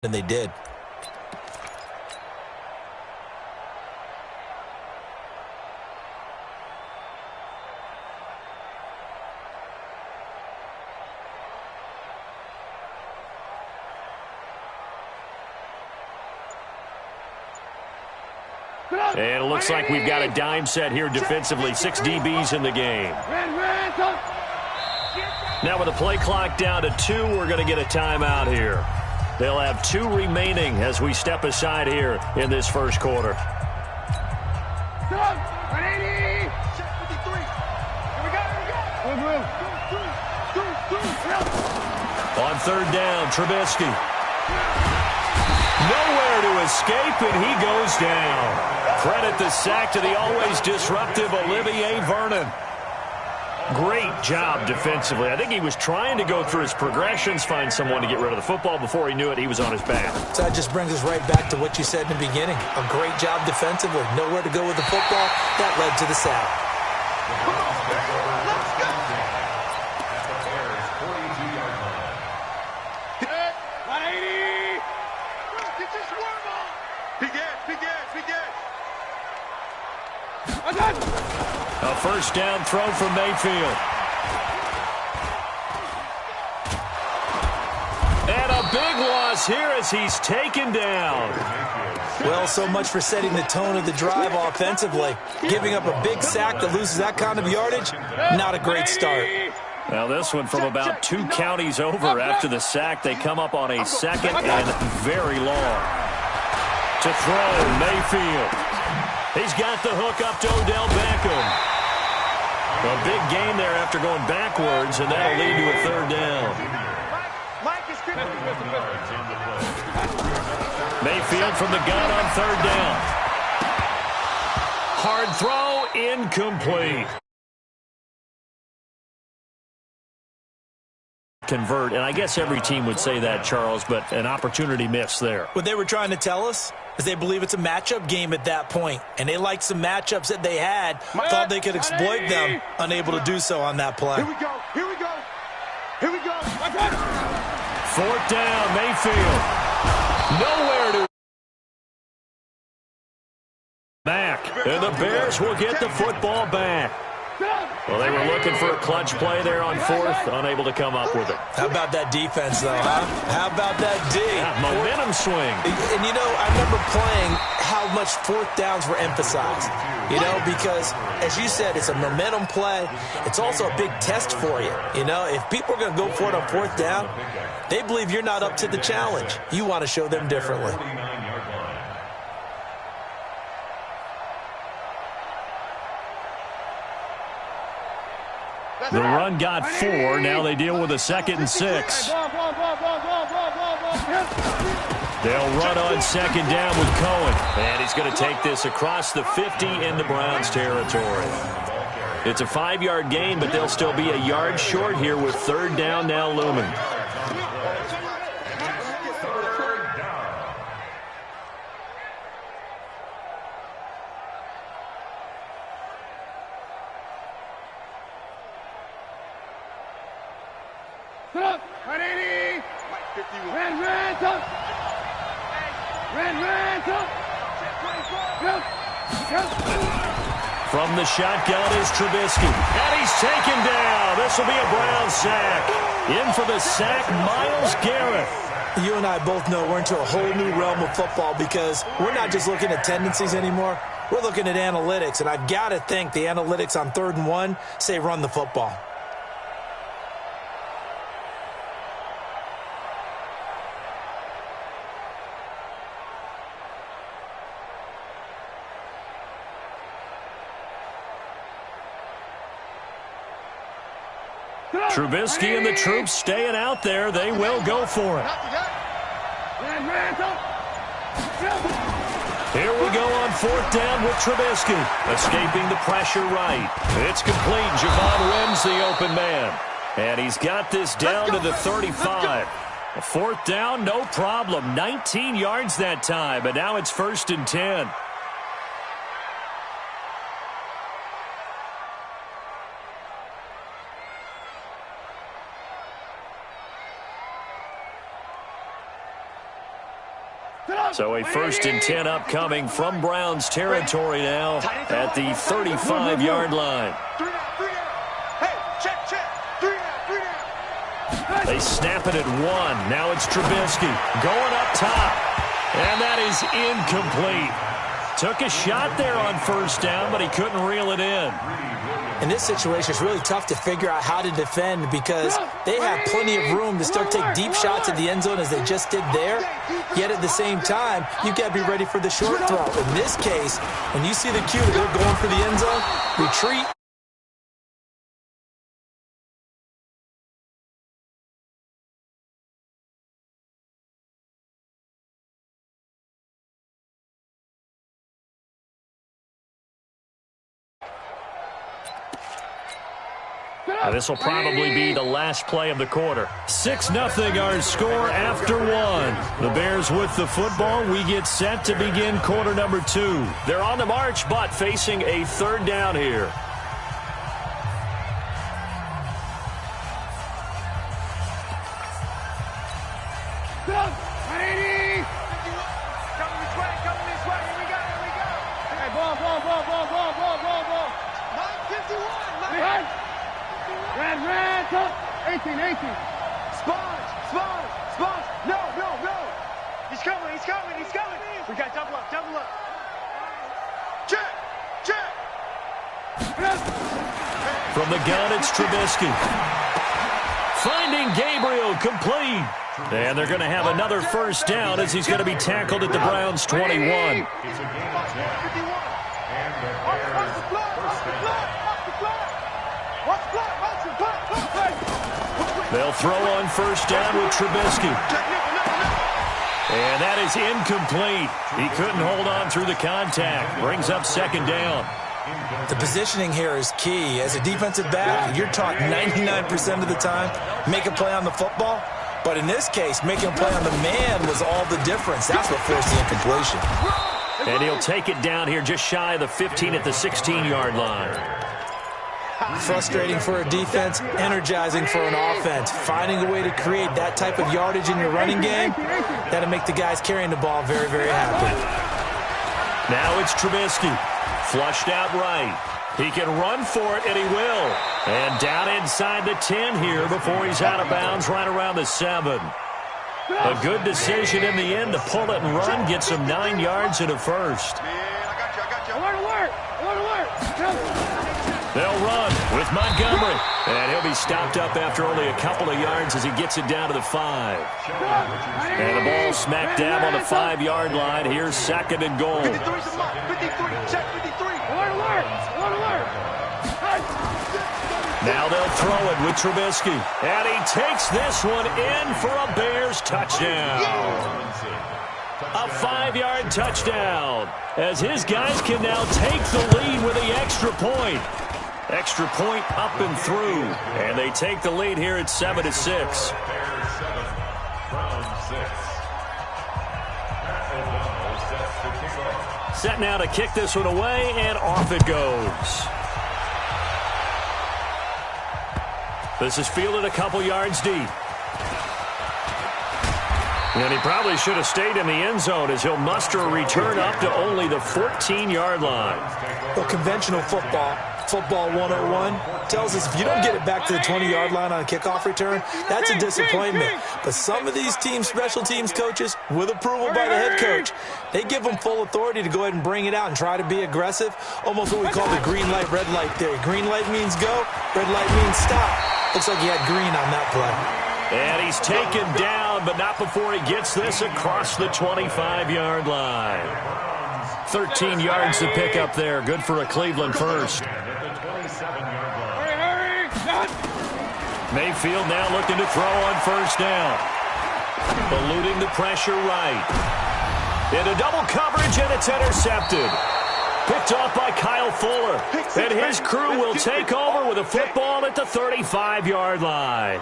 And they did. And it looks like we've got a dime set here defensively. 6 DBs in the game. Now with the play clock down to 2, we're going to get a timeout here. They'll have 2 remaining as we step aside here in this first quarter. On third down, Trubisky. Nowhere to escape, and he goes down. Credit the sack to the always disruptive Olivier Vernon. Great job defensively. I think he was trying to go through his progressions, find someone to get rid of the football. Before he knew it, he was on his back. So that just brings us right back to what you said in the beginning. A great job defensively. Nowhere to go with the football. That led to the sack. A first down throw from Mayfield. And a big loss here as he's taken down. Well, so much for setting the tone of the drive offensively. Giving up a big sack that loses that kind of yardage, not a great start. Now this one from about 2 counties over after the sack. They come up on a second and very long. To throw, Mayfield. He's got the hook up to Odell Beckham. A big gain there after going backwards, and that'll lead to a third down. Mayfield from the gun on third down. Hard throw, incomplete. Convert, and I guess every team would say that, Charles, but an opportunity missed there. What they were trying to tell us is they believe it's a matchup game at that point, and they liked some matchups that they had, thought they could exploit them, unable to do so on that play. Here we go, here we go, here we go. Fourth down, Mayfield. Nowhere to back, and the Bears will get the football back. Well, they were looking for a clutch play there on fourth, unable to come up with it. How about that defense, though, huh? How about that D? Yeah, momentum swing. And, you know, I remember playing how much fourth downs were emphasized, you know, because, as you said, it's a momentum play. It's also a big test for you, you know. If people are going to go for it on fourth down, they believe you're not up to the challenge. You want to show them differently. The run got 4. Now they deal with a 2nd and 6. They'll run on second down with Cohen. And he's going to take this across the 50 into Browns territory. It's a 5-yard gain, but they'll still be a yard short here with third down now looming. From the shotgun is Trubisky. And he's taken down. This will be a Brown sack. In for the sack, Myles Garrett. You and I both know we're into a whole new realm of football because we're not just looking at tendencies anymore. We're looking at analytics, and I've got to think the analytics on 3rd and 1 say run the football. Trubisky and the troops staying out there. They will go for it. Here we go on 4th down with Trubisky. Escaping the pressure right. It's complete. Javon Wims the open man. And he's got this down to the 35. A 4th down, no problem. 19 yards that time, but now it's 1st and 10. So a 1st and 10 upcoming from Browns territory now at the 35-yard line. They snap it at 1. Now it's Trubisky going up top. And that is incomplete. Took a shot there on 1st down, but he couldn't reel it in. In this situation, it's really tough to figure out how to defend because they have plenty of room to still take deep shots at the end zone as they just did there. Yet at the same time, you've got to be ready for the short throw. In this case, when you see the cue that they're going for the end zone, retreat. This will probably be the last play of the quarter. 6-0 our score after 1. The Bears with the football. We get set to begin quarter number 2. They're on the march, but facing a 3rd down here. Red, 18. Sponge. No. He's coming. We got double up. Check. From the gun, it's Trubisky. Finding Gabriel, complete. And they're going to have another 1st down as he's going to be tackled at the Browns' 21. They'll throw on 1st down with Trubisky. And that is incomplete. He couldn't hold on through the contact. Brings up 2nd down. The positioning here is key. As a defensive back, you're taught 99% of the time, make a play on the football. But in this case, making a play on the man was all the difference. That's what forced the incompletion. And he'll take it down here just shy of the 15 at the 16-yard line. Frustrating for a defense, energizing for an offense. Finding a way to create that type of yardage in your running game, that'll make the guys carrying the ball very, very happy. Now it's Trubisky. Flushed out right. He can run for it, and he will. And down inside the 10 here before he's out of bounds right around the 7. A good decision in the end to pull it and run, get some 9 yards and a 1st. Alert! They'll run with Montgomery. And he'll be stopped up after only a couple of yards as he gets it down to the 5. And the ball smack dab on the 5-yard line. Here's 2nd and goal. 53, check 53. Alert! Now they'll throw it with Trubisky. And he takes this one in for a Bears touchdown. A 5-yard touchdown. As his guys can now take the lead with the extra point. Extra point up and through. And they take the lead here at 7-6. Set now to kick this one away, and off it goes. This is fielded a couple yards deep. And he probably should have stayed in the end zone as he'll muster a return up to only the 14-yard line. Well, conventional football 101, tells us if you don't get it back to the 20-yard line on a kickoff return, that's a disappointment. But some of these teams, special teams coaches, with approval by the head coach, they give them full authority to go ahead and bring it out and try to be aggressive. Almost what we call the green light, red light theory. Green light means go, red light means stop. Looks like he had green on that play. And he's taken down, but not before he gets this across the 25-yard line. 13 yards to pick up there. Good for a Cleveland 1st. Mayfield now looking to throw on 1st down. Eluding the pressure right. Into double coverage, and it's intercepted. Picked off by Kyle Fuller. And his crew will take over with a football at the 35-yard line.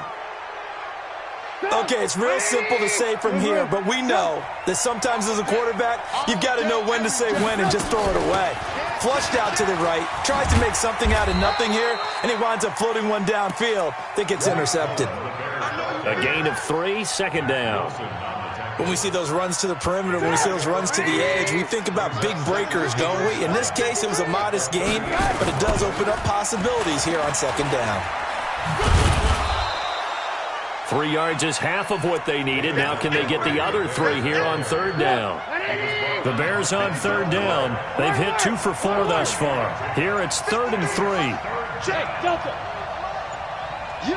Okay, it's real simple to say from here, but we know that sometimes as a quarterback, you've got to know when to say when and just throw it away. Flushed out to the right, tries to make something out of nothing here, and he winds up floating one downfield that gets intercepted. A gain of 3, 2nd down. When we see those runs to the perimeter, when we see those runs to the edge, we think about big breakers, don't we? In this case, it was a modest gain, but it does open up possibilities here on second down. 3 yards is half of what they needed. Now can they get the other 3 here on third down? The Bears on third down. They've hit 2 for 4 thus far. Here it's 3rd and 3. Check, Delta. You.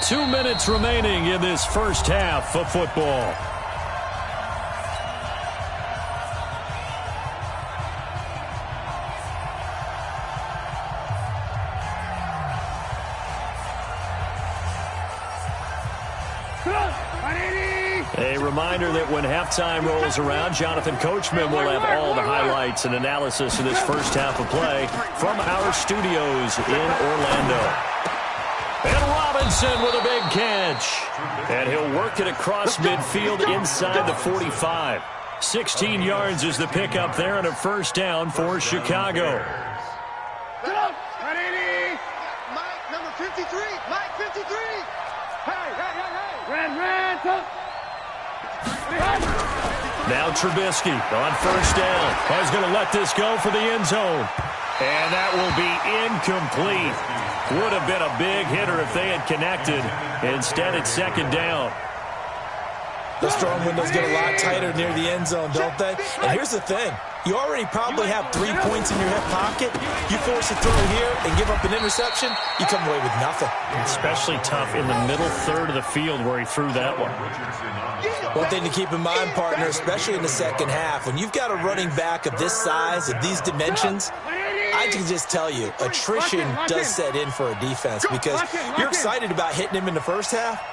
2 minutes remaining in this first half of football. A reminder that when halftime rolls around, Jonathan Coachman will have all the highlights and analysis of this first half of play from our studios in Orlando. And Robinson with a big catch. And he'll work it across midfield inside the 45. 16 yards is the pickup there and a first down for Chicago. Mike, number 53. Mike, 53. Hey. Red, come. Now Trubisky on first down. He's going to let this go for the end zone. And that will be incomplete. Would have been a big hitter if they had connected. Instead, it's second down. Those throwing windows get a lot tighter near the end zone, don't they? And here's the thing. You already probably have 3 points in your hip pocket. You force a throw here and give up an interception, you come away with nothing. Especially tough in the middle third of the field where he threw that one. One thing to keep in mind, partner, especially in the second half, when you've got a running back of this size, of these dimensions, I can just tell you, attrition does set in for a defense because you're excited about hitting him in the first half.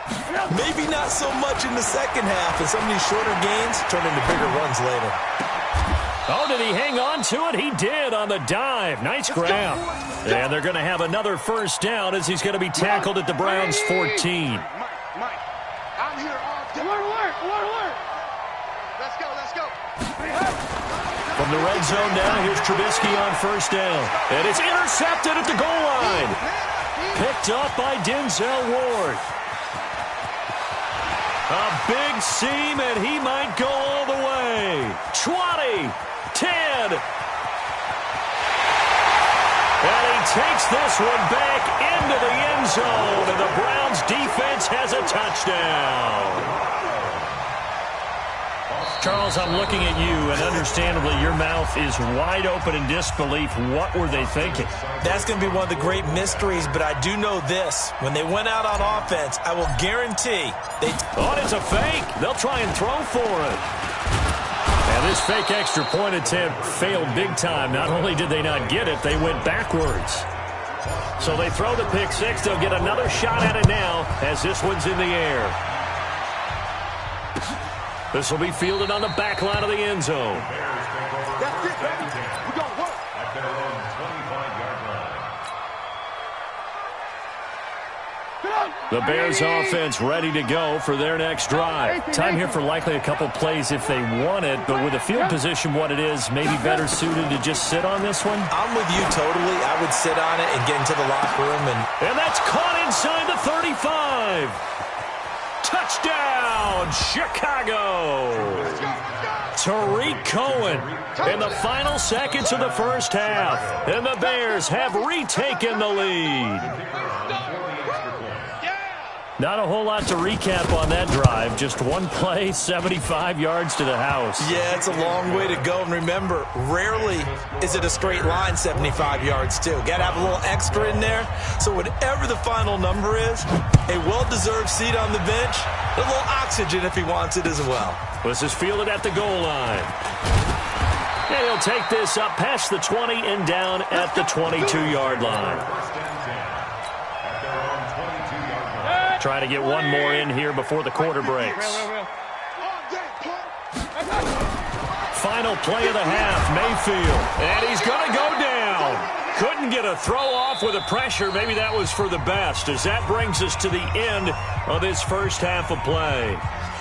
Maybe not so much in the second half, and some of these shorter gains turn into bigger runs later. Oh, did he hang on to it? He did on the dive. Nice grab. And they're going to have another first down as he's going to be tackled at the Browns' 14. Mike, I'm here all day. Alert. Let's go. From the red zone now, here's Trubisky on first down. And it's intercepted at the goal line. Picked up by Denzel Ward. A big seam, and he might go all the way. 20, 10. And he takes this one back into the end zone, and the Browns defense has a touchdown. Charles, I'm looking at you, and understandably, your mouth is wide open in disbelief. What were they thinking? That's going to be one of the great mysteries, but I do know this. When they went out on offense, I will guarantee they... Oh, it's a fake. They'll try and throw for it. And this fake extra point attempt failed big time. Not only did they not get it, they went backwards. So they throw the pick six. They'll get another shot at it now as this one's in the air. This will be fielded on the back line of the end zone. That's it, baby. We're going to work. At their own 25-yard line. The Bears offense ready to go for their next drive. Time here for likely a couple plays if they want it, but with the field position what it is, maybe better suited to just sit on this one? I'm with you totally. I would sit on it and get into the locker room. And that's caught inside the 35. Touchdown, Chicago. Tariq Cohen in the final seconds of the first half. And the Bears have retaken the lead. Not a whole lot to recap on that drive. Just one play, 75 yards to the house. Yeah, it's a long way to go. And remember, rarely is it a straight line 75 yards, too. Got to have a little extra in there. So whatever the final number is, a well-deserved seat on the bench, a little oxygen if he wants it as well. This is fielded at the goal line. And he'll take this up past the 20 and down at the 22-yard line. Trying to get one more in here before the quarter breaks. Final play of the half, Mayfield. And he's going to go down. Couldn't get a throw off with the pressure. Maybe that was for the best, as that brings us to the end of this first half of play.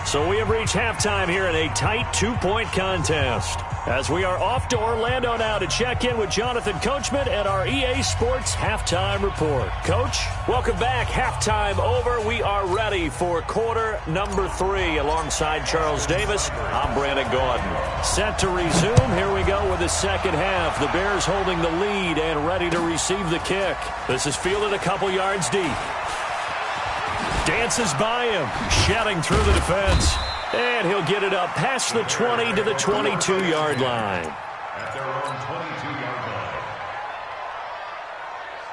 So we have reached halftime here in a tight 2-point contest. As we are off to Orlando now to check in with Jonathan Coachman and our EA Sports Halftime Report. Coach, welcome back. Halftime over. We are ready for quarter number 3 alongside Charles Davis. I'm Brandon Gaudin. Set to resume. Here we go with the second half. The Bears holding the lead and ready to receive the kick. This is fielded a couple yards deep. Dances by him, shedding through the defense. And he'll get it up past the 20 to the 22-yard line. At their own 22-yard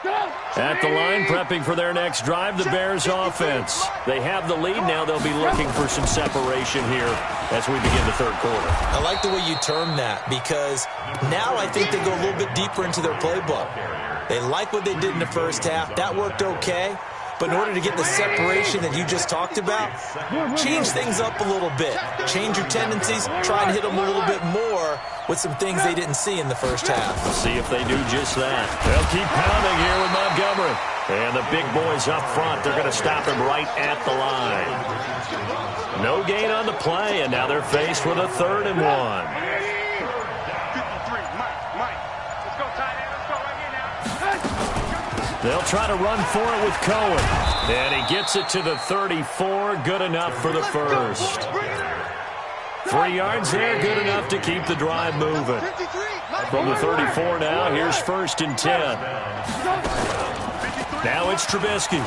line. At the line, prepping for their next drive, the Bears offense. They have the lead. Now they'll be looking for some separation here as we begin the third quarter. I like the way you term that because now I think they go a little bit deeper into their playbook. They like what they did in the first half. That worked okay. But in order to get the separation that you just talked about, change things up a little bit. Change your tendencies. Try and hit them a little bit more with some things they didn't see in the first half. We'll see if they do just that. They'll keep pounding here with Montgomery. And the big boys up front, they're going to stop him right at the line. No gain on the play, and now they're faced with a 3rd and 1. They'll try to run for it with Cohen. And he gets it to the 34. Good enough for the first. 3 yards there, good enough to keep the drive moving. From the 34 now, here's 1st and 10. Now it's Trubisky.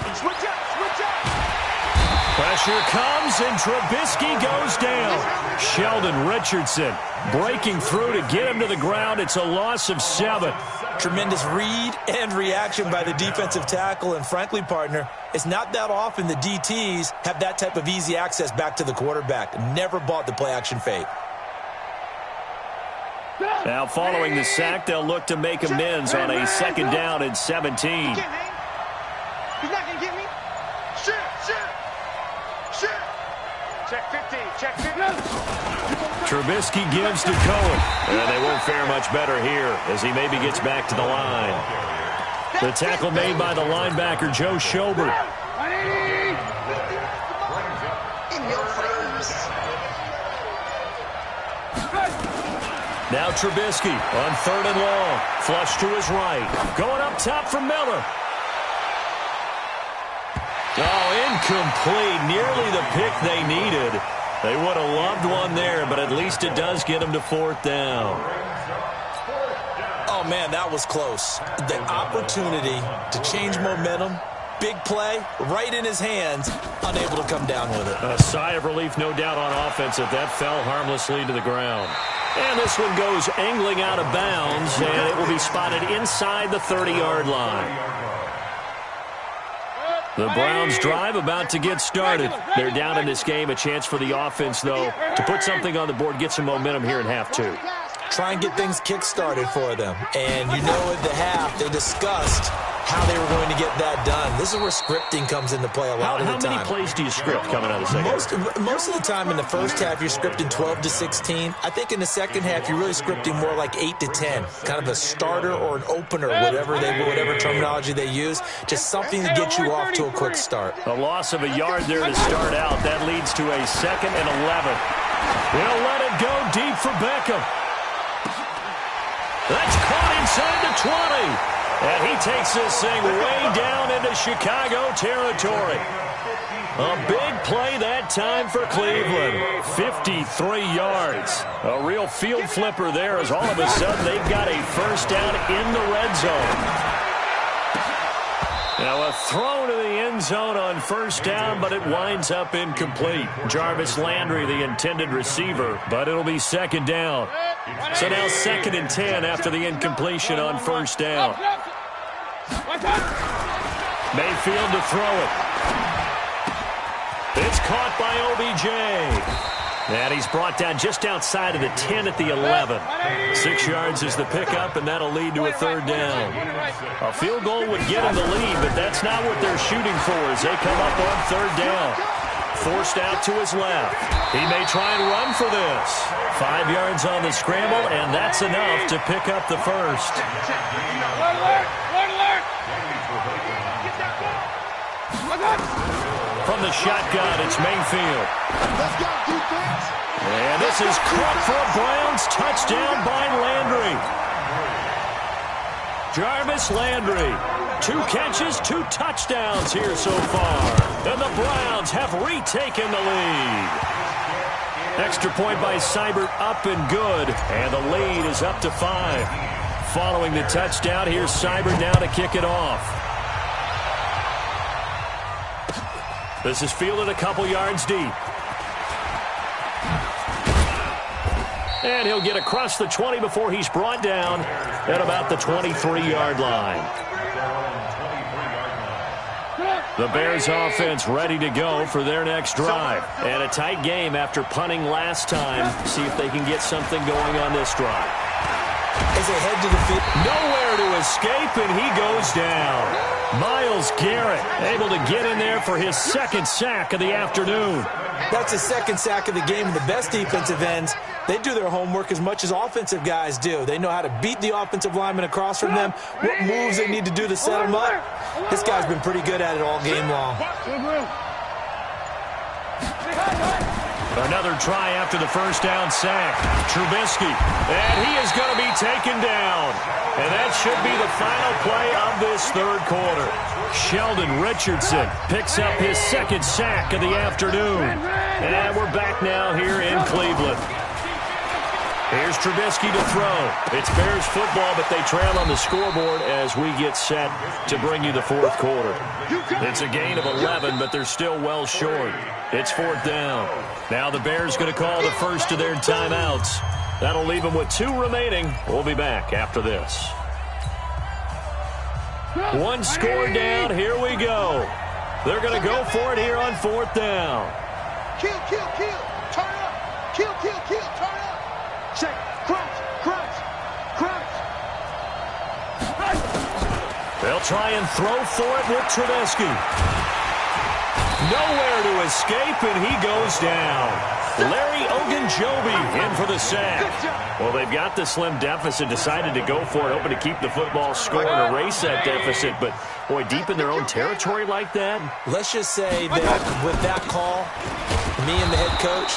Pressure comes, and Trubisky goes down. Sheldon Richardson breaking through to get him to the ground. It's a loss of 7. Tremendous read and reaction by the defensive tackle. And frankly, partner, it's not that often the DTs have that type of easy access back to the quarterback. Never bought the play-action fake. Now following the sack, they'll look to make amends on a 2nd down and 17. He's not going to get me. Shoot. Check 15. Check 15. Trubisky gives to Cohen. And they won't fare much better here as he maybe gets back to the line. The tackle made by the linebacker, Joe Schobert. Now Trubisky on 3rd and long. Flush to his right. Going up top for Miller. Oh, incomplete. Nearly the pick they needed. They would have loved one there, but at least it does get them to 4th down. Oh, man, that was close. The opportunity to change momentum, big play, right in his hands, unable to come down with it. A sigh of relief, no doubt, on offense if that fell harmlessly to the ground. And this one goes angling out of bounds, and it will be spotted inside the 30-yard line. The Browns drive about to get started. They're down in this game. A chance for the offense, though, to put something on the board, get some momentum here in half 2. Try and get things kick-started for them. And you know at the half, they discussed how they were going to get that done. This is where scripting comes into play a lot of the time. How many plays do you script coming out of the second half? Most of the time in the first half, you're scripting 12 to 16. I think in the second half, you're really scripting more like 8 to 10. Kind of a starter or an opener, whatever terminology they use. Just something to get you off to a quick start. A loss of a yard there to start out. That leads to a 2nd and 11. They'll let it go deep for Beckham. That's caught inside the 20. And he takes this thing way down into Chicago territory. A big play that time for Cleveland. 53 yards. A real field flipper there as all of a sudden they've got a 1st down in the red zone. Now a throw to the end zone on 1st down, but it winds up incomplete. Jarvis Landry, the intended receiver, but it'll be 2nd down. So now 2nd and 10 after the incompletion on 1st down. Mayfield to throw it. It's caught by OBJ. And he's brought down just outside of the 10 at the 11. 6 yards is the pickup, and that'll lead to a 3rd down. A field goal would get him the lead, but that's not what they're shooting for as they come up on 3rd down. Forced out to his left. He may try and run for this. 5 yards on the scramble, and that's enough to pick up the first. From the shotgun, it's Mayfield. Let's go, defense. And this is caught for a Browns touchdown by Landry. Jarvis Landry. 2 catches, 2 touchdowns here so far. And the Browns have retaken the lead. Extra point by Seibert, up and good. And the lead is up to 5. Following the touchdown, here's Seibert now to kick it off. This is fielded a couple yards deep. And he'll get across the 20 before he's brought down at about the 23-yard line. The Bears offense ready to go for their next drive. And a tight game after punting last time. See if they can get something going on this drive. As they head to the field. Nowhere to escape, and he goes down. Myles Garrett able to get in there for his second sack of the afternoon. That's his second sack of the game, and the best defensive ends, they do their homework as much as offensive guys do. They know how to beat the offensive lineman across from them, what moves they need to do to set them up. This guy's been pretty good at it all game long. Another try after the first down sack. Trubisky, and he is going to be taken down. And that should be the final play of this third quarter. Sheldon Richardson picks up his second sack of the afternoon. And we're back now here in Cleveland. Here's Trubisky to throw. It's Bears football, but they trail on the scoreboard as we get set to bring you the fourth quarter. It's a gain of 11, but they're still well short. It's fourth down. Now the Bears going to call the first of their timeouts. That'll leave them with 2 remaining. We'll be back after this. 1 score down. Here we go. They're going to go for it here on fourth down. Kill, kill, kill. Turn up. Kill, kill, kill. Turn up. Check. Crunch, crunch, crunch. They'll try and throw for it with Trubisky. Nowhere to escape, and he goes down. Larry Ogunjobi in for the sack. Well, they've got the slim deficit, decided to go for it, hoping to keep the football score and erase that deficit. But, boy, deep in their own territory like that. Let's just say that with that call, me and the head coach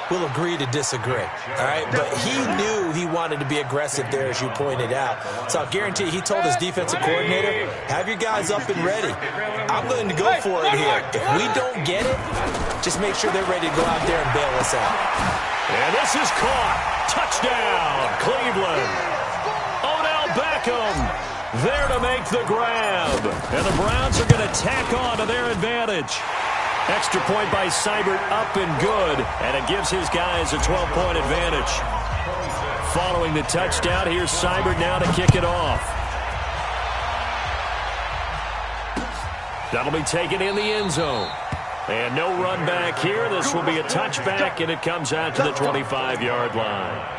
will agree to disagree, all right? But he knew he wanted to be aggressive there, as you pointed out. So I'll guarantee he told his defensive coordinator, have your guys up and ready. I'm going to go for it here. If we don't get it, just make sure they're ready to go out there and bail us out. And this is caught. Touchdown, Cleveland. Odell Beckham there to make the grab. And the Browns are going to tack on to their advantage. Extra point by Seibert, up and good, and it gives his guys a 12-point advantage. Following the touchdown, here's Seibert now to kick it off. That'll be taken in the end zone. And no run back here. This will be a touchback, and it comes out to the 25-yard line.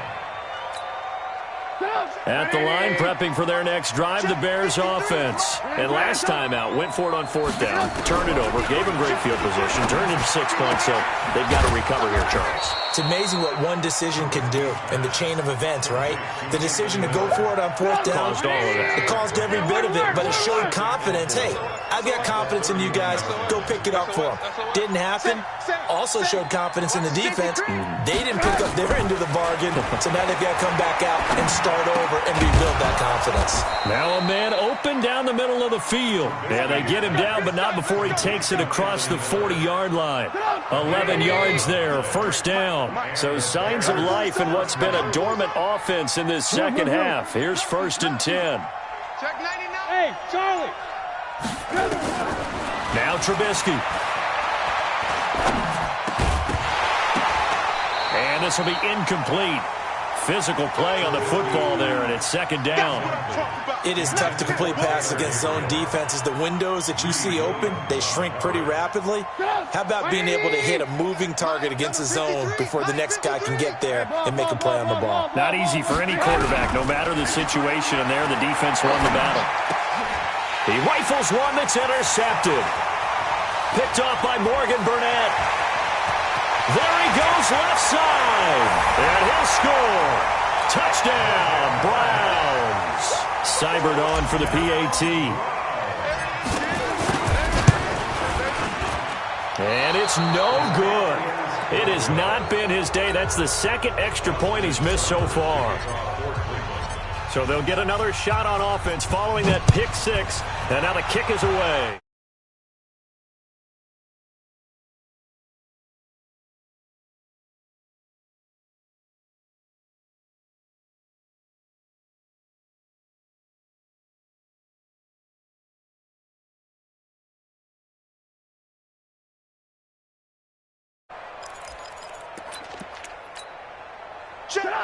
At the line, prepping for their next drive, the Bears offense. And last time out, went for it on fourth down, turned it over, gave them great field position, turned into 6 points, so they've got to recover here, Charles. It's amazing what one decision can do in the chain of events, right? The decision to go for it on fourth down. Caused all of that. It caused every bit of it, but it showed confidence. Hey, I've got confidence in you guys. Go pick it up for them. Didn't happen. Also showed confidence in the defense. They didn't pick up their end of the bargain, so now they've got to come back out and start over and rebuild that confidence. Now a man open down the middle of the field. And they get him down, but not before he takes it across the 40-yard line. 11 yards there, first down. So signs of life in what's been a dormant offense in this second half. Here's 1st and 10. Check 99. Hey, Charlie. Now Trubisky. And this will be incomplete. Physical play on the football there, and it's 2nd down. It is tough to complete passes against zone defenses. The windows that you see open, they shrink pretty rapidly. How about being able to hit a moving target against a zone before the next guy can get there and make a play on the ball? Not easy for any quarterback, no matter the situation, and there the defense won the battle. He rifles one that's intercepted. Picked off by Morgan Burnett. There he goes, left side. And he'll score. Touchdown, Browns. Seibert on for the PAT. And it's no good. It has not been his day. That's the second extra point he's missed so far. So they'll get another shot on offense following that pick six. And now the kick is away.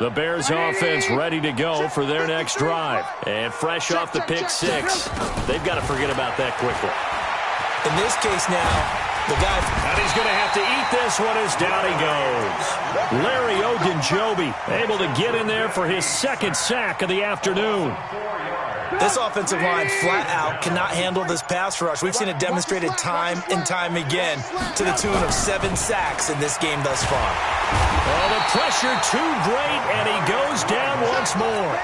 The Bears offense ready to go for their next drive. And fresh off the pick six, they've got to forget about that quickly. In this case now, the guy... And he's going to have to eat this one as down he goes. Larry Ogunjobi able to get in there for his second sack of the afternoon. This offensive line flat out cannot handle this pass rush. We've seen it demonstrated time and time again to the tune of 7 sacks in this game thus far. Oh, the pressure too great, and he goes down once more.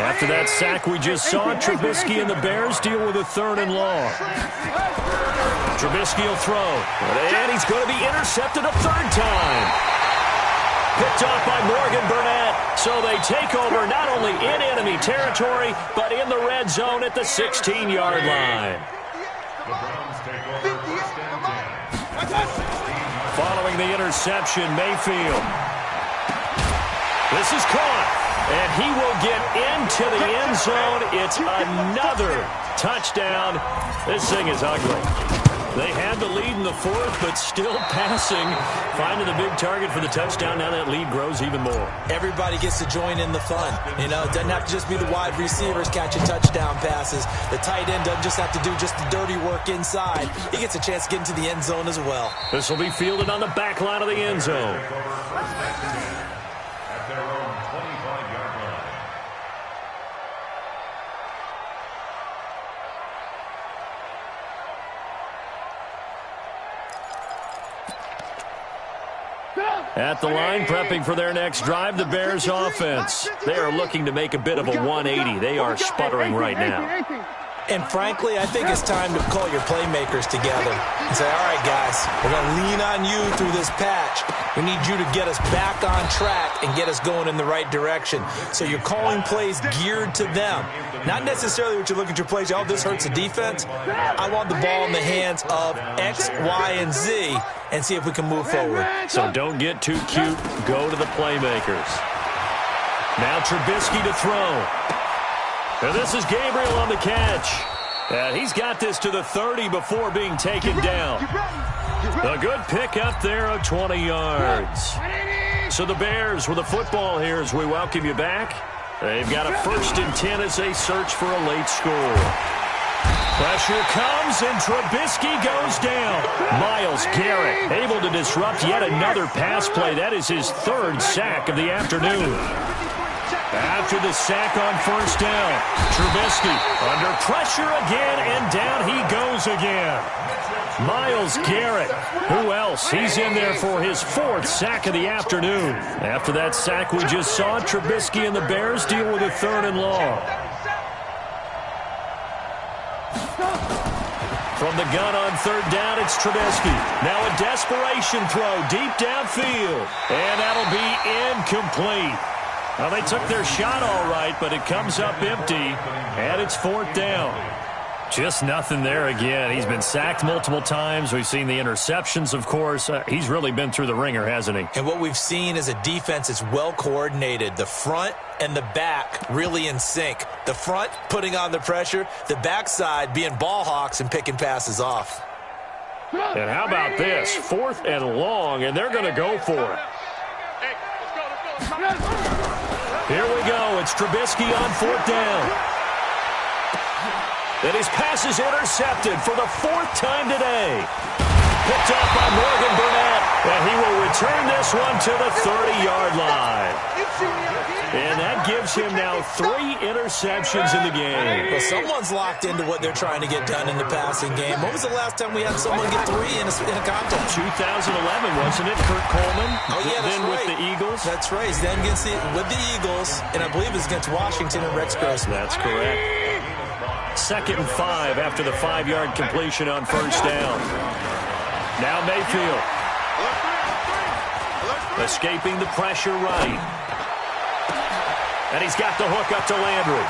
After that sack we just saw, Trubisky and the Bears deal with a 3rd and long. Trubisky will throw, and he's going to be intercepted a 3rd time. Picked off by Morgan Burnett. So they take over not only in enemy territory, but in the red zone at the 16-yard line. Following the interception, Mayfield. This is caught, and he will get into the end zone. It's another touchdown. This thing is ugly. They had the lead in the 4th, but still passing, finding the big target for the touchdown. Now that lead grows even more. Everybody gets to join in the fun. You know, it doesn't have to just be the wide receivers catching touchdown passes. The tight end doesn't just have to do just the dirty work inside. He gets a chance to get into the end zone as well. This will be fielded on the back line of the end zone. At their own 25-yard line. At the line, prepping for their next drive, the Bears offense. They are looking to make a bit of a 180. They are sputtering right now. And frankly, I think it's time to call your playmakers together and say, all right, guys, we're going to lean on you through this patch. We need you to get us back on track and get us going in the right direction. So you're calling plays geared to them. Not necessarily what you're looking at your plays. Oh, this hurts the defense. I want the ball in the hands of X, Y, and Z and see if we can move forward. So don't get too cute. Go to the playmakers. Now Trubisky to throw. And this is Gabriel on the catch. And he's got this to the 30 before being taken down. A good pickup there of 20 yards. So the Bears with the football here as we welcome you back. They've got a 1st and 10 as they search for a late score. Pressure comes, and Trubisky goes down. Myles Garrett able to disrupt yet another pass play. That is his 3rd sack of the afternoon. After the sack on 1st down, Trubisky under pressure again, and down he goes again. Myles Garrett, who else? He's in there for his 4th sack of the afternoon. After that sack we just saw, Trubisky and the Bears deal with a 3rd and long. From the gun on 3rd down, it's Trubisky. Now a desperation throw deep downfield, and that'll be incomplete. Well, they took their shot all right, but it comes up empty, and it's 4th down. Just nothing there again. He's been sacked multiple times. We've seen the interceptions, of course. He's really been through the ringer, hasn't he? And what we've seen is a defense that's well coordinated. The front and the back really in sync. The front putting on the pressure, the backside being ball hawks and picking passes off. And how about this? 4th and long, and they're going to go for it. Here we go. It's Trubisky on 4th down. And his pass is intercepted for the 4th time today. Picked off by Morgan Burnett. And he will return this one to the 30-yard line. And that gives him now 3 interceptions in the game. Well, someone's locked into what they're trying to get done in the passing game. When was the last time we had someone get 3 in a contest? 2011, wasn't it? Kurt Coleman. Oh, yeah, that's then right. With the Eagles. That's right. Then with the Eagles, and I believe it's against Washington and Rex Grossman. That's correct. 2nd and 5 after the 5-yard completion on first down. Now Mayfield. Escaping the pressure right. And he's got the hook up to Landry.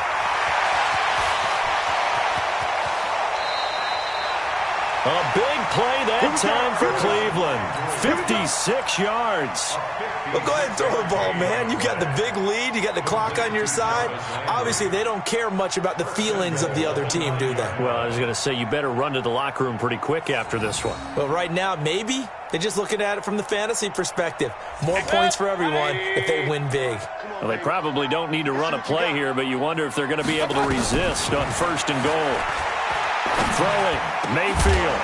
A big play that time for Cleveland. 56 yards. Well, go ahead and throw the ball, man. You got the big lead. You got the clock on your side. Obviously, they don't care much about the feelings of the other team, do they? Well, I was going to say, you better run to the locker room pretty quick after this one. Well, right now, maybe. They're just looking at it from the fantasy perspective. More points for everyone if they win big. Well, they probably don't need to run a play here, but you wonder if they're going to be able to resist on 1st and goal. Throwing, Mayfield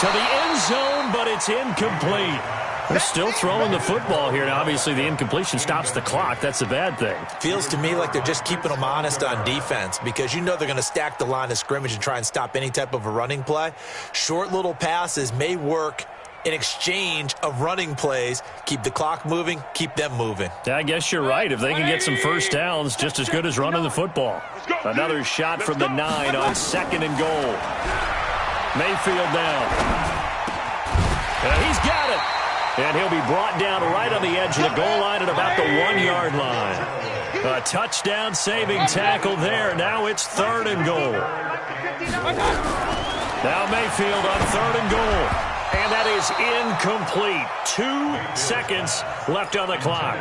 to the end zone, but it's incomplete. They're still throwing the football here. Now, obviously, the incompletion stops the clock. That's a bad thing. Feels to me like they're just keeping them honest on defense because you know they're going to stack the line of scrimmage and try and stop any type of a running play. Short little passes may work in exchange of running plays. Keep the clock moving, keep them moving. Yeah, I guess you're right. If they can get some first downs, just as good as running the football. Another shot from the 9 on 2nd and goal. Mayfield down. And he's got it. And he'll be brought down right on the edge of the goal line at about the 1-yard line. A touchdown-saving tackle there. Now it's 3rd and goal. Now Mayfield on 3rd and goal. And that is incomplete. 2 seconds left on the clock.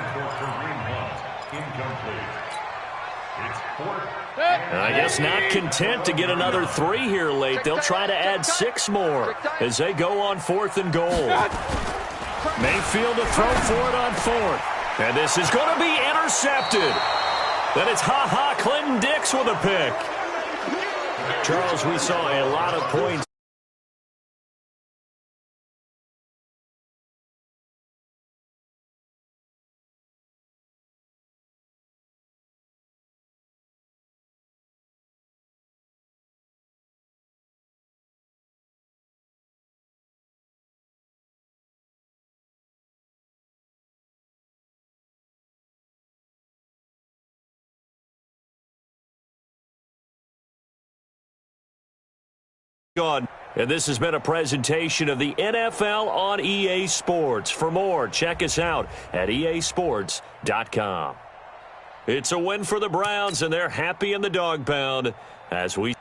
And I guess not content to get another 3 here late. They'll try to add 6 more as they go on 4th and goal. Mayfield to throw for it on 4th. And this is going to be intercepted. Then it's Clinton Dix with a pick. Charles, we saw a lot of points. On. And this has been a presentation of the NFL on EA Sports. For more, check us out at easports.com. It's a win for the Browns, and they're happy in the dog pound as we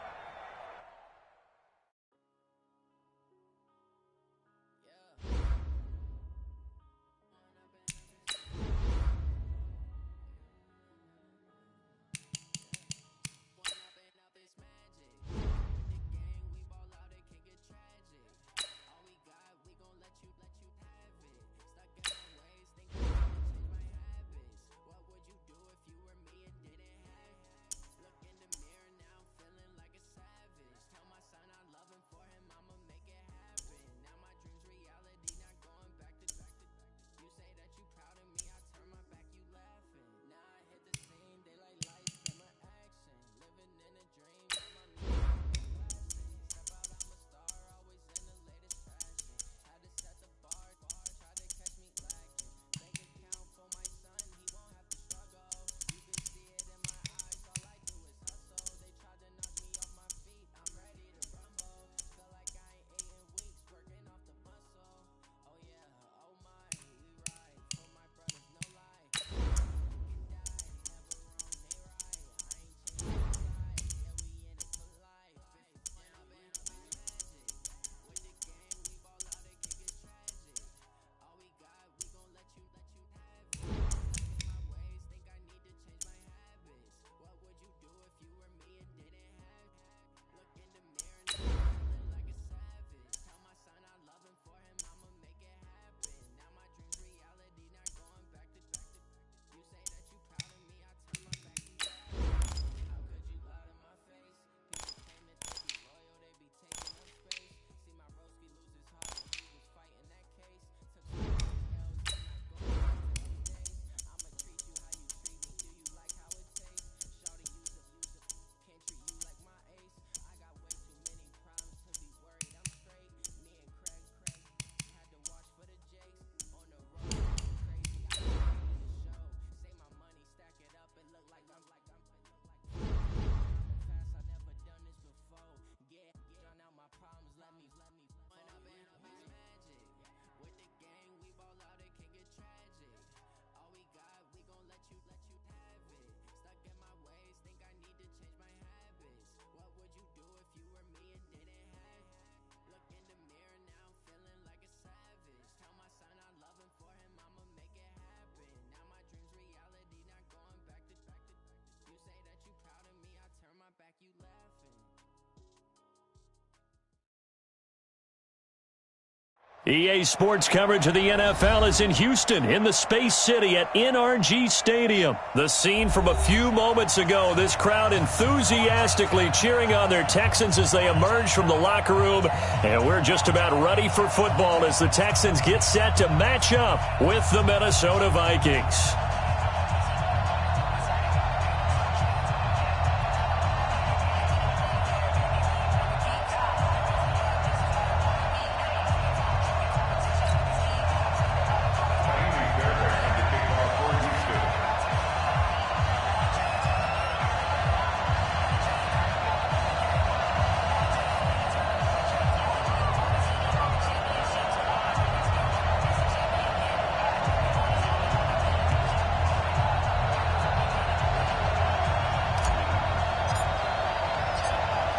EA Sports coverage of the NFL is in Houston, in the Space City at NRG Stadium. The scene from a few moments ago, this crowd enthusiastically cheering on their Texans as they emerge from the locker room. And we're just about ready for football as the Texans get set to match up with the Minnesota Vikings.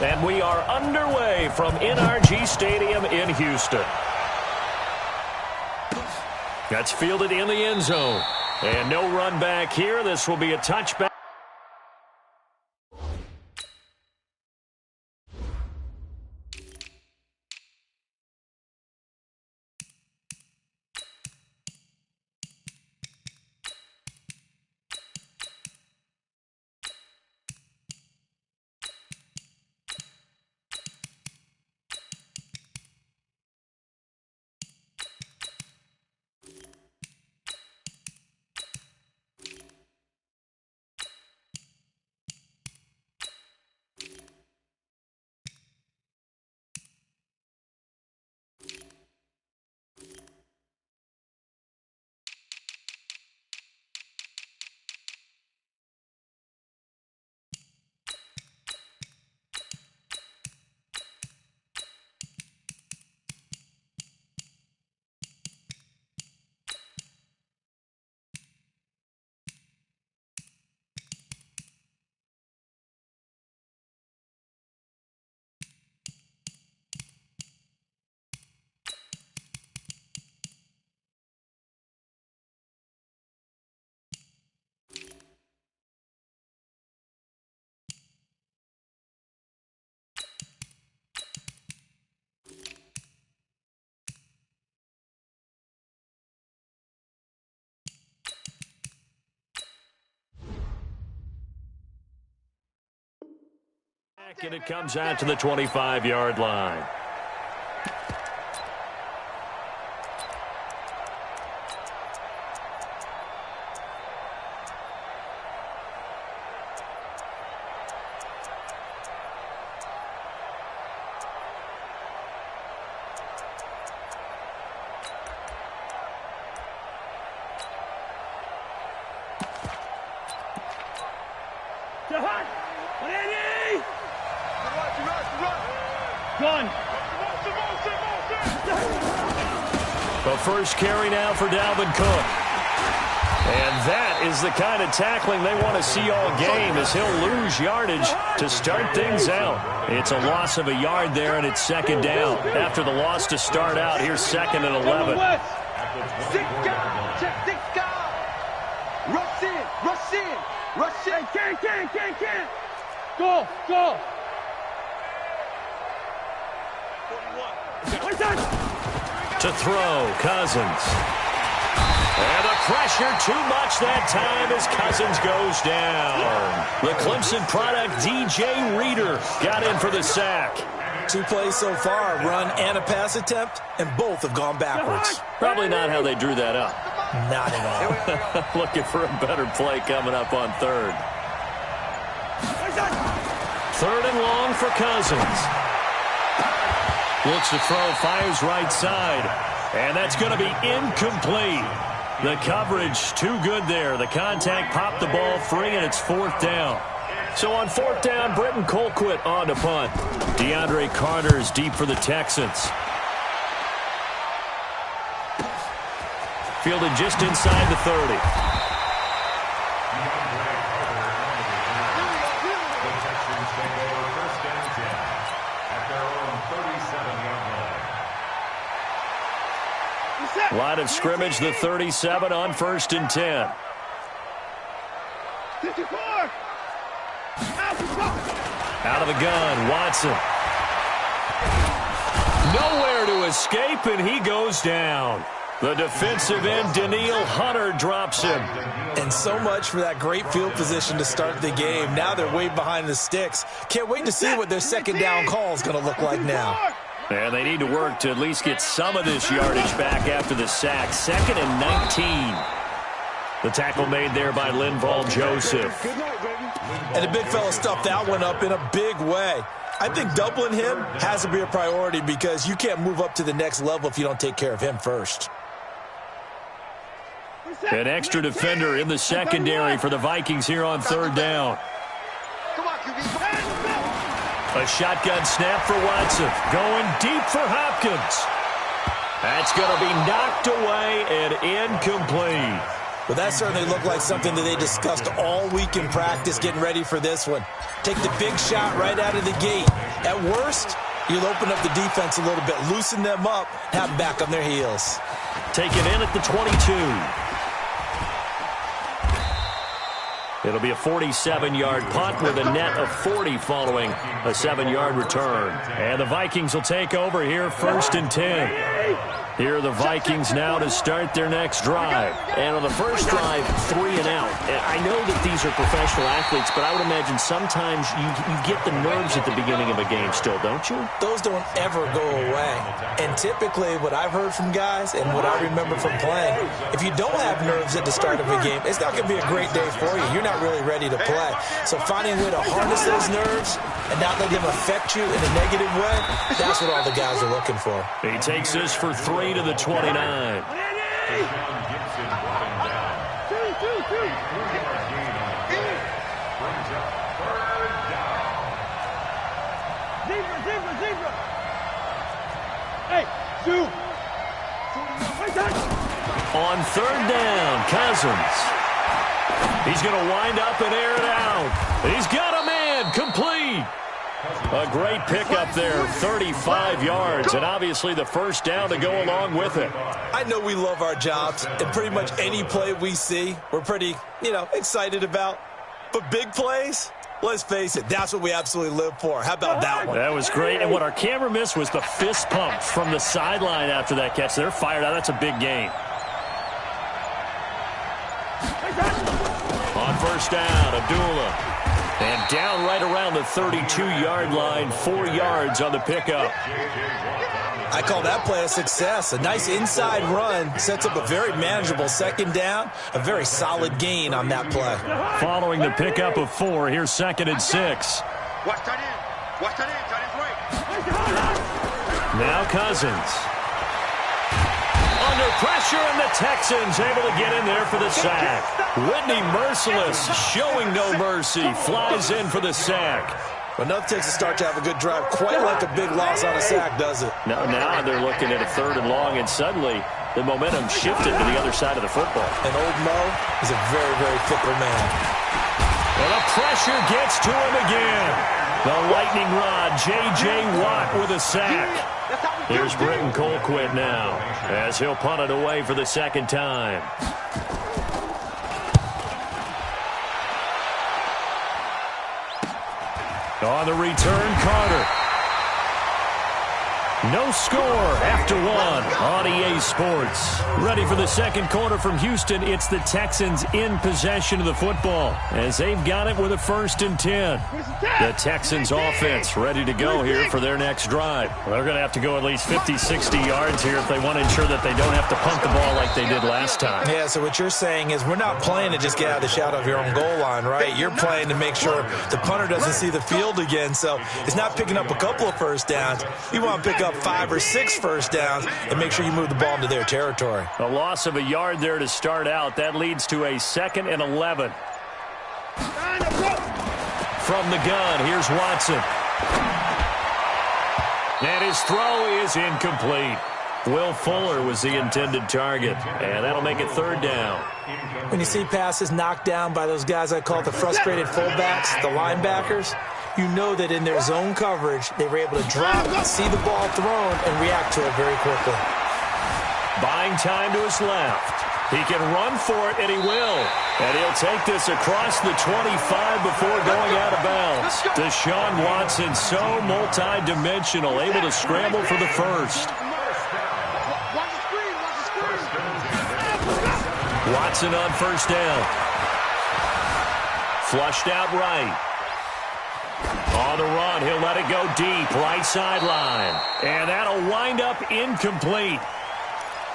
And we are underway from NRG Stadium in Houston. That's fielded in the end zone. And no run back here. This will be a touchback. And it comes out to the 25-yard line. The first carry now for Dalvin Cook. And that is the kind of tackling they want to see all game as he'll lose yardage to start things out. It's a loss of a yard there, and it's second down. After the loss to start out, here's second and 11. Six guys, check six guys. Rush in, rush in, rush in. Can't. Go. 41. To throw, Cousins. And the pressure too much that time as Cousins goes down. The Clemson product, DJ Reader, got in for the sack. 2 plays so far, a run and a pass attempt, and both have gone backwards. Probably not how they drew that up. Not at all. Looking for a better play coming up on third. Third and long for Cousins. Looks to throw, fires right side. And that's going to be incomplete. The coverage too good there. The contact popped the ball free, and it's fourth down. So on fourth down, Britton Colquitt on to punt. DeAndre Carter is deep for the Texans. Fielded just inside the 30. Line of scrimmage, the 37 on 1st and 10. 54. Out of the gun, Watson. Nowhere to escape, and he goes down. The defensive end, Daniil Hunter, drops him. And so much for that great field position to start the game. Now they're way behind the sticks. Can't wait to see what their second down call is going to look like now. And they need to work to at least get some of this yardage back after the sack. 2nd and 19. The tackle made there by Linval Joseph. And the big fella stuffed that one up in a big way. I think doubling him has to be a priority because you can't move up to the next level if you don't take care of him first. An extra defender in the secondary for the Vikings here on 3rd down. A shotgun snap for Watson. Going deep for Hopkins. That's going to be knocked away and incomplete. Well, that certainly looked like something that they discussed all week in practice getting ready for this one. Take the big shot right out of the gate. At worst, you'll open up the defense a little bit, loosen them up, have them back on their heels. Taken in at the 22. It'll be a 47-yard punt with a net of 40 following a 7-yard return. And the Vikings will take over here 1st and 10. Here are the Vikings now to start their next drive. And on the first drive, 3 and out. I know that these are professional athletes, but I would imagine sometimes you get the nerves at the beginning of a game still, don't you? Those don't ever go away. And typically what I've heard from guys and what I remember from playing, if you don't have nerves at the start of a game, it's not going to be a great day for you. You're not really ready to play. So finding a way to harness those nerves and not let them affect you in a negative way, that's what all the guys are looking for. He takes this for 3 to the 29. Hey, shoot! On 3rd down, Cousins. He's going to wind up and air it out. He's got a man, complete. A great pickup there, 35 yards, and obviously the first down to go along with it. I know we love our jobs, and pretty much any play we see, we're pretty, excited about. But big plays, let's face it, that's what we absolutely live for. How about that one? That was great, and what our camera missed was the fist pump from the sideline after that catch. They're fired out. That's a big gain. On 1st down, Abdullah. And down right around the 32-yard line, 4 yards on the pickup. I call that play a success. A nice inside run sets up a very manageable 2nd down, a very solid gain on that play. Following the pickup of 4, here's 2nd and 6. Now Cousins. Under pressure, and the Texans able to get in there for the sack. Whitney Merciless showing no mercy, flies in for the sack. But enough takes a start to have a good drive, quite like a big loss on a sack, does it? Now they're looking at a 3rd and long, and suddenly the momentum shifted to the other side of the football. And old Mo is a very, very fickle man. And the pressure gets to him again. The lightning rod, J.J. Watt with a sack. Here's Britton Colquitt now, as he'll punt it away for the 2nd time. On the return, Carter. No score after 1 on EA Sports. Ready for the second quarter from Houston. It's the Texans in possession of the football as they've got it with a 1st and 10. The Texans offense ready to go here for their next drive. Well, they're going to have to go at least 50, 60 yards here if they want to ensure that they don't have to punt the ball like they did last time. Yeah, so what you're saying is we're not playing to just get out of the shadow of your own goal line, right? You're playing to make sure the punter doesn't see the field again. So it's not picking up a couple of first downs. You want to pick up 5 or 6 first downs and make sure you move the ball into their territory. A loss of a yard there to start out. That leads to a 2nd and 11. From the gun, here's Watson. And his throw is incomplete. Will Fuller was the intended target, and that'll make it 3rd down. When you see passes knocked down by those guys I call the frustrated fullbacks, the linebackers, you know that in their zone coverage, they were able to drop, see the ball thrown, and react to it very quickly. Buying time to his left. He can run for it, and he will. And he'll take this across the 25 before going out of bounds. Deshaun Watson, so multi-dimensional, able to scramble for the first. Watson on first down. Flushed out right. On the run, he'll let it go deep, right sideline. And that'll wind up incomplete.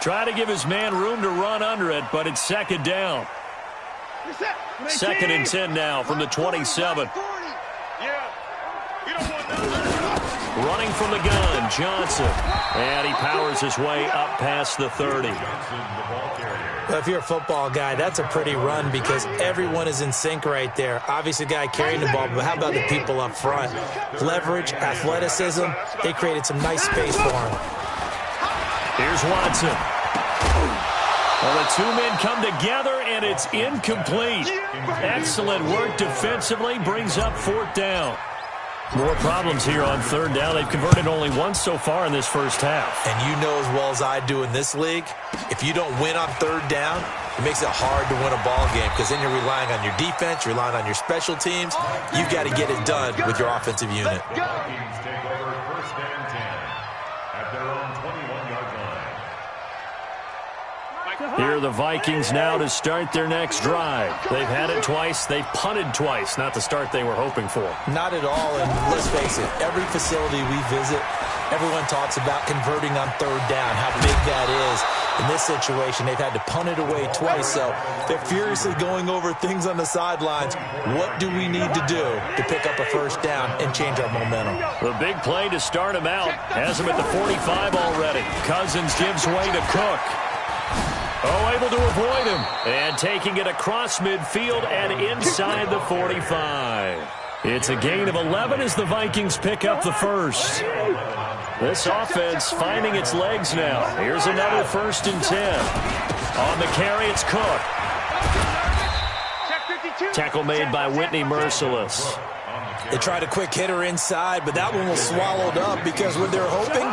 Try to give his man room to run under it, but it's second down. Second and 10 now from the 27. Running from the gun, Johnson. And he powers his way up past the 30. Well, if you're a football guy, that's a pretty run because everyone is in sync right there. Obviously, the guy carrying the ball, but how about the people up front? Leverage, athleticism, they created some nice space for him. Here's Watson. Well, the two men come together, and it's incomplete. Excellent work defensively, brings up fourth down. More problems here on third down. They've converted only once so far in this first half. And you know as well as I do in this league, if you don't win on third down, it makes it hard to win a ball game because then you're relying on your defense, you're relying on your special teams. You've got to get it done with your offensive unit. Vikings take over first and 10 at their own 21-yard line. Here are the Vikings now to start their next drive. They've had it twice. They've punted twice. Not the start they were hoping for. Not at all, and let's face it, every facility we visit, everyone talks about converting on third down, how big that is. In this situation, they've had to punt it away twice, so they're furiously going over things on the sidelines. What do we need to do to pick up a first down and change our momentum? The big play to start him out has him at the 45 already. Cousins gives way to Cook. Oh, able to avoid him. And taking it across midfield and inside the 45. It's a gain of 11 as the Vikings pick up the first. This offense finding its legs now. Here's another first and 10. On the carry, it's Cook. Tackle made by Whitney Merciless. They tried a quick hitter inside, but that one was swallowed up because what they're hoping,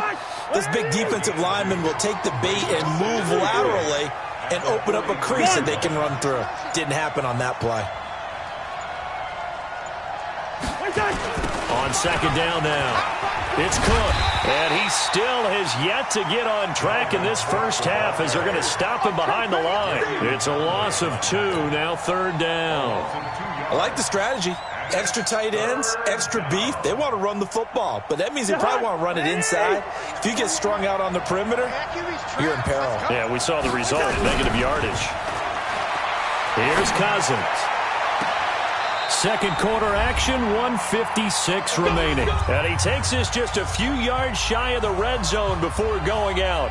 this big defensive lineman will take the bait and move laterally and open up a crease that they can run through. Didn't happen on that play. On second down now, it's Cook. And he still has yet to get on track in this first half as they're going to stop him behind the line. It's a loss of 2, now third down. I like the strategy. Extra tight ends, extra beef. They want to run the football, but that means they probably want to run it inside. If you get strung out on the perimeter, you're in peril. Yeah, we saw the result, negative yardage. Here's Cousins. Second quarter action, 1:56 remaining. And he takes this just a few yards shy of the red zone before going out.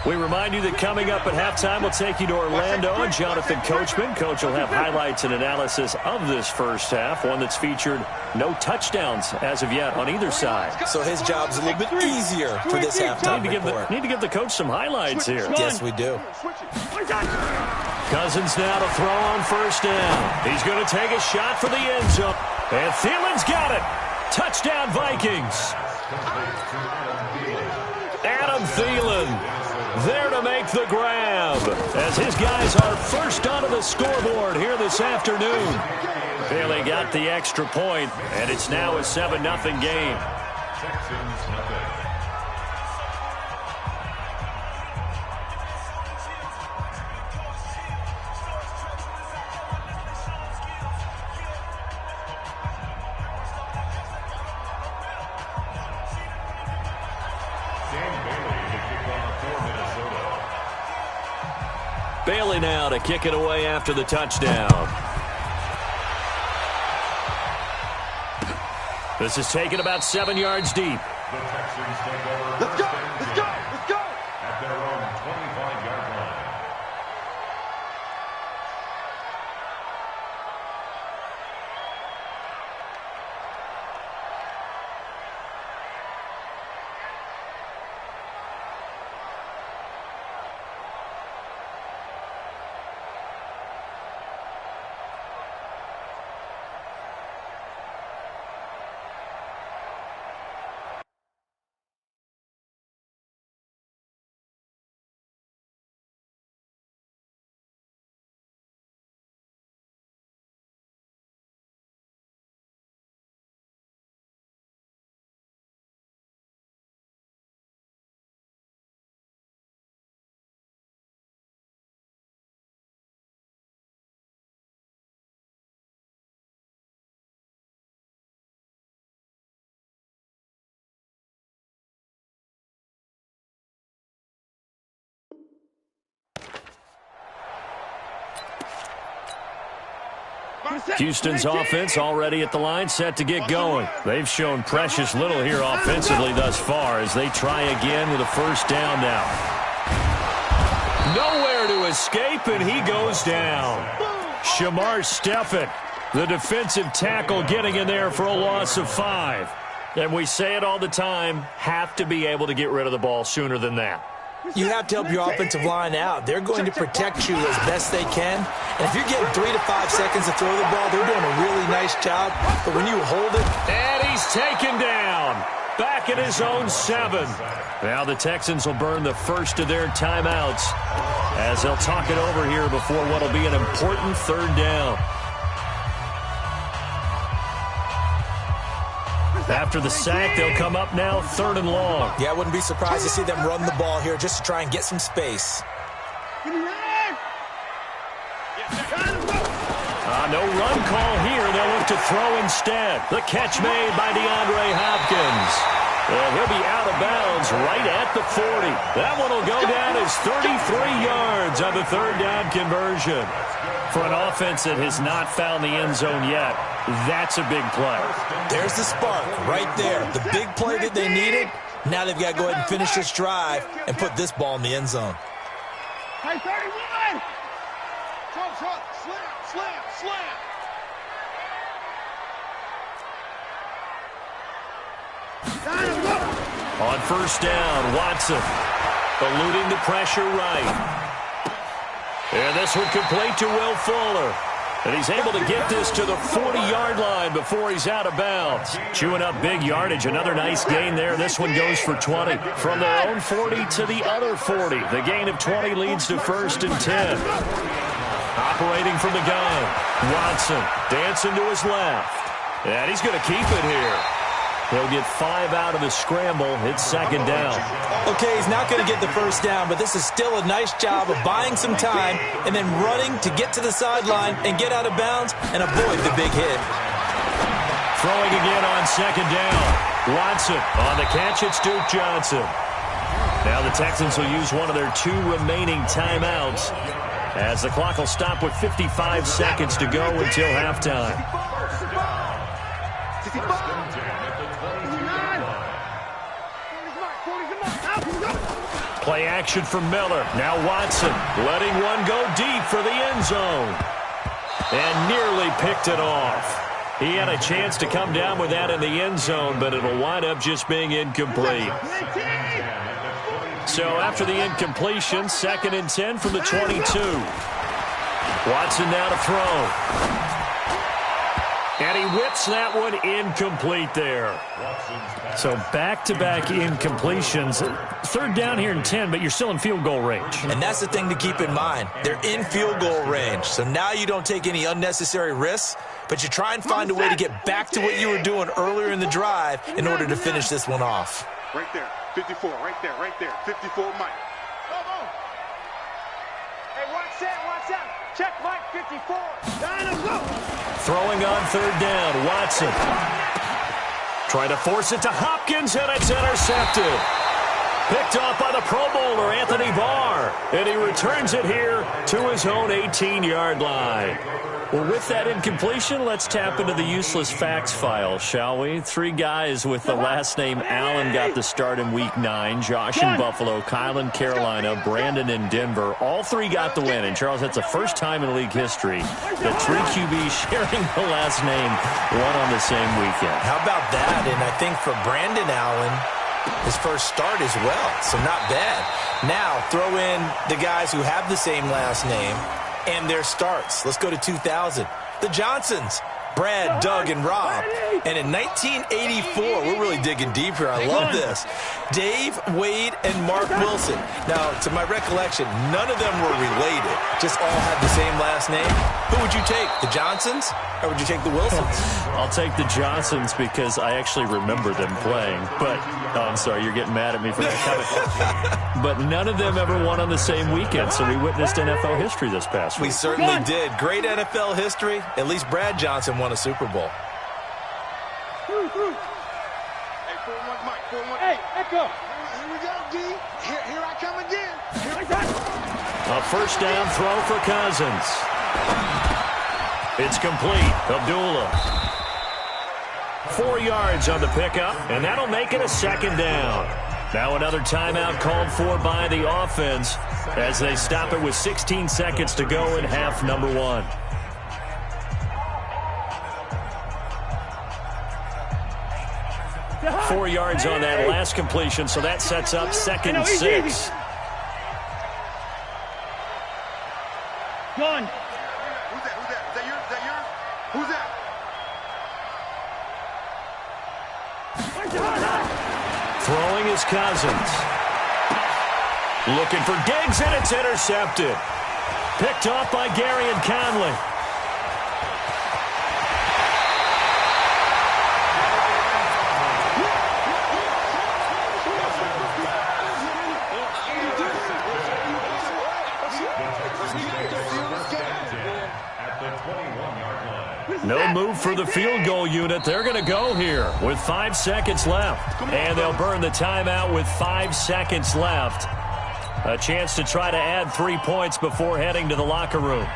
We remind you that coming up at halftime, we'll take you to Orlando and Jonathan Coachman. Coach will have highlights and analysis of this first half, one that's featured no touchdowns as of yet on either side. So his job's a little bit easier for this halftime report. Need to give the coach some highlights here. Yes, we do. Cousins now to throw on first down. He's going to take a shot for the end zone. And Thielen's got it. Touchdown, Vikings. Adam Thielen there to make the grab as his guys are first onto the scoreboard here this afternoon. Bailey got the extra point, and it's now a 7-0 game. Texans nothing. Bailey now to kick it away after the touchdown. This is taken about 7 yards deep. The Texans take over. Let's go! Let's go! Let's go! At their own 25-yard line. Houston's offense already at the line, set to get going. They've shown precious little here offensively thus far as they try again with a first down now. Nowhere to escape, and he goes down. Shamar Stephen, the defensive tackle, getting in there for a loss of 5. And we say it all the time, have to be able to get rid of the ball sooner than that. You have to help your offensive line out. They're going to protect you as best they can. And if you're getting 3 to 5 seconds to throw the ball, they're doing a really nice job. But when you hold it... And he's taken down. Back at his own 7. Now the Texans will burn the first of their timeouts as they'll talk it over here before what will be an important third down. After the sack, they'll come up now 3rd and long. Yeah, I wouldn't be surprised to see them run the ball here just to try and get some space. No run call here. They'll look to throw instead. The catch made by DeAndre Hopkins. And he'll be out of bounds right at the 40. That one will go down as 33 yards on the third down conversion. For an offense that has not found the end zone yet, that's a big play. There's the spark right there. The big play that they needed. Now they've got to go ahead and finish this drive and put this ball in the end zone. Hey, 31! Slam, slam, slam. On first down, Watson eluding the pressure right. And this one complete to Will Fuller. And he's able to get this to the 40-yard line before he's out of bounds. Chewing up big yardage. Another nice gain there. This one goes for 20. From their own 40 to the other 40. The gain of 20 leads to 1st and 10. Operating from the gun. Watson dancing to his left. And he's going to keep it here. He'll get 5 out of the scramble. It's 2nd down. Okay, he's not going to get the first down, but this is still a nice job of buying some time and then running to get to the sideline and get out of bounds and avoid the big hit. Throwing again on 2nd down. Watson on the catch. It's Duke Johnson. Now the Texans will use one of their 2 remaining timeouts as the clock will stop with 55 seconds to go until halftime. Play action from Miller. Now Watson letting one go deep for the end zone. And nearly picked it off. He had a chance to come down with that in the end zone, but it'll wind up just being incomplete. So after the incompletion, 2nd and 10 from the 22. Watson now to throw. And he whips that one incomplete there. So back-to-back incompletions. 3rd down here in 10, but you're still in field goal range. And that's the thing to keep in mind. They're in field goal range. So now you don't take any unnecessary risks, but you try and find a way to get back to what you were doing earlier in the drive in order to finish this one off. Right there, 54, right there, 54, Mike. Hey, watch that. Check Mike, 54. Throwing on 3rd down, Watson. Trying to force it to Hopkins, and it's intercepted. Picked off by the Pro Bowler, Anthony Barr. And he returns it here to his own 18-yard line. Well, with that incompletion, let's tap into the useless facts file, shall we? 3 guys with the last name Allen got the start in Week 9. Josh in Buffalo, Kyle in Carolina, Brandon in Denver. All 3 got the win. And, Charles, that's the first time in league history that 3 QBs sharing the last name won on the same weekend. How about that? And I think for Brandon Allen, his first start as well, so not bad. Now, throw in the guys who have the same last name and their starts. Let's go to 2000. The Johnsons, Brad, Doug, and Rob. And in 1984, we're really digging deep here. I love this. Dave, Wade, and Mark Wilson. Now, to my recollection, none of them were related. Just all had the same last name. Who would you take, the Johnsons, or would you take the Wilsons? I'll take the Johnsons because I actually remember them playing. But, I'm sorry, you're getting mad at me for that comment. But none of them ever won on the same weekend, so we witnessed NFL history this past week. We certainly did. Great NFL history. At least Brad Johnson won a Super Bowl. Hey, 4-1, Mike, 4-1. Hey, Echo. Here we go, D. Here I come again. Here I come. A first down throw for Cousins. It's complete. Abdullah. 4 yards on the pickup, and that'll make it a second down. Now another timeout called for by the offense as they stop it with 16 seconds to go in half number 1. Four yards on that last completion, so that sets up second and 6. Gone. Who's that? Who's that? Is that yours? Is that yours? Who's that? Throwing is Cousins. Looking for Diggs, and it's intercepted. Picked off by Gary and Conley. No move for the field goal unit. They're going to go here with 5 seconds left. And they'll burn the timeout with 5 seconds left. A chance to try to add 3 points before heading to the locker room.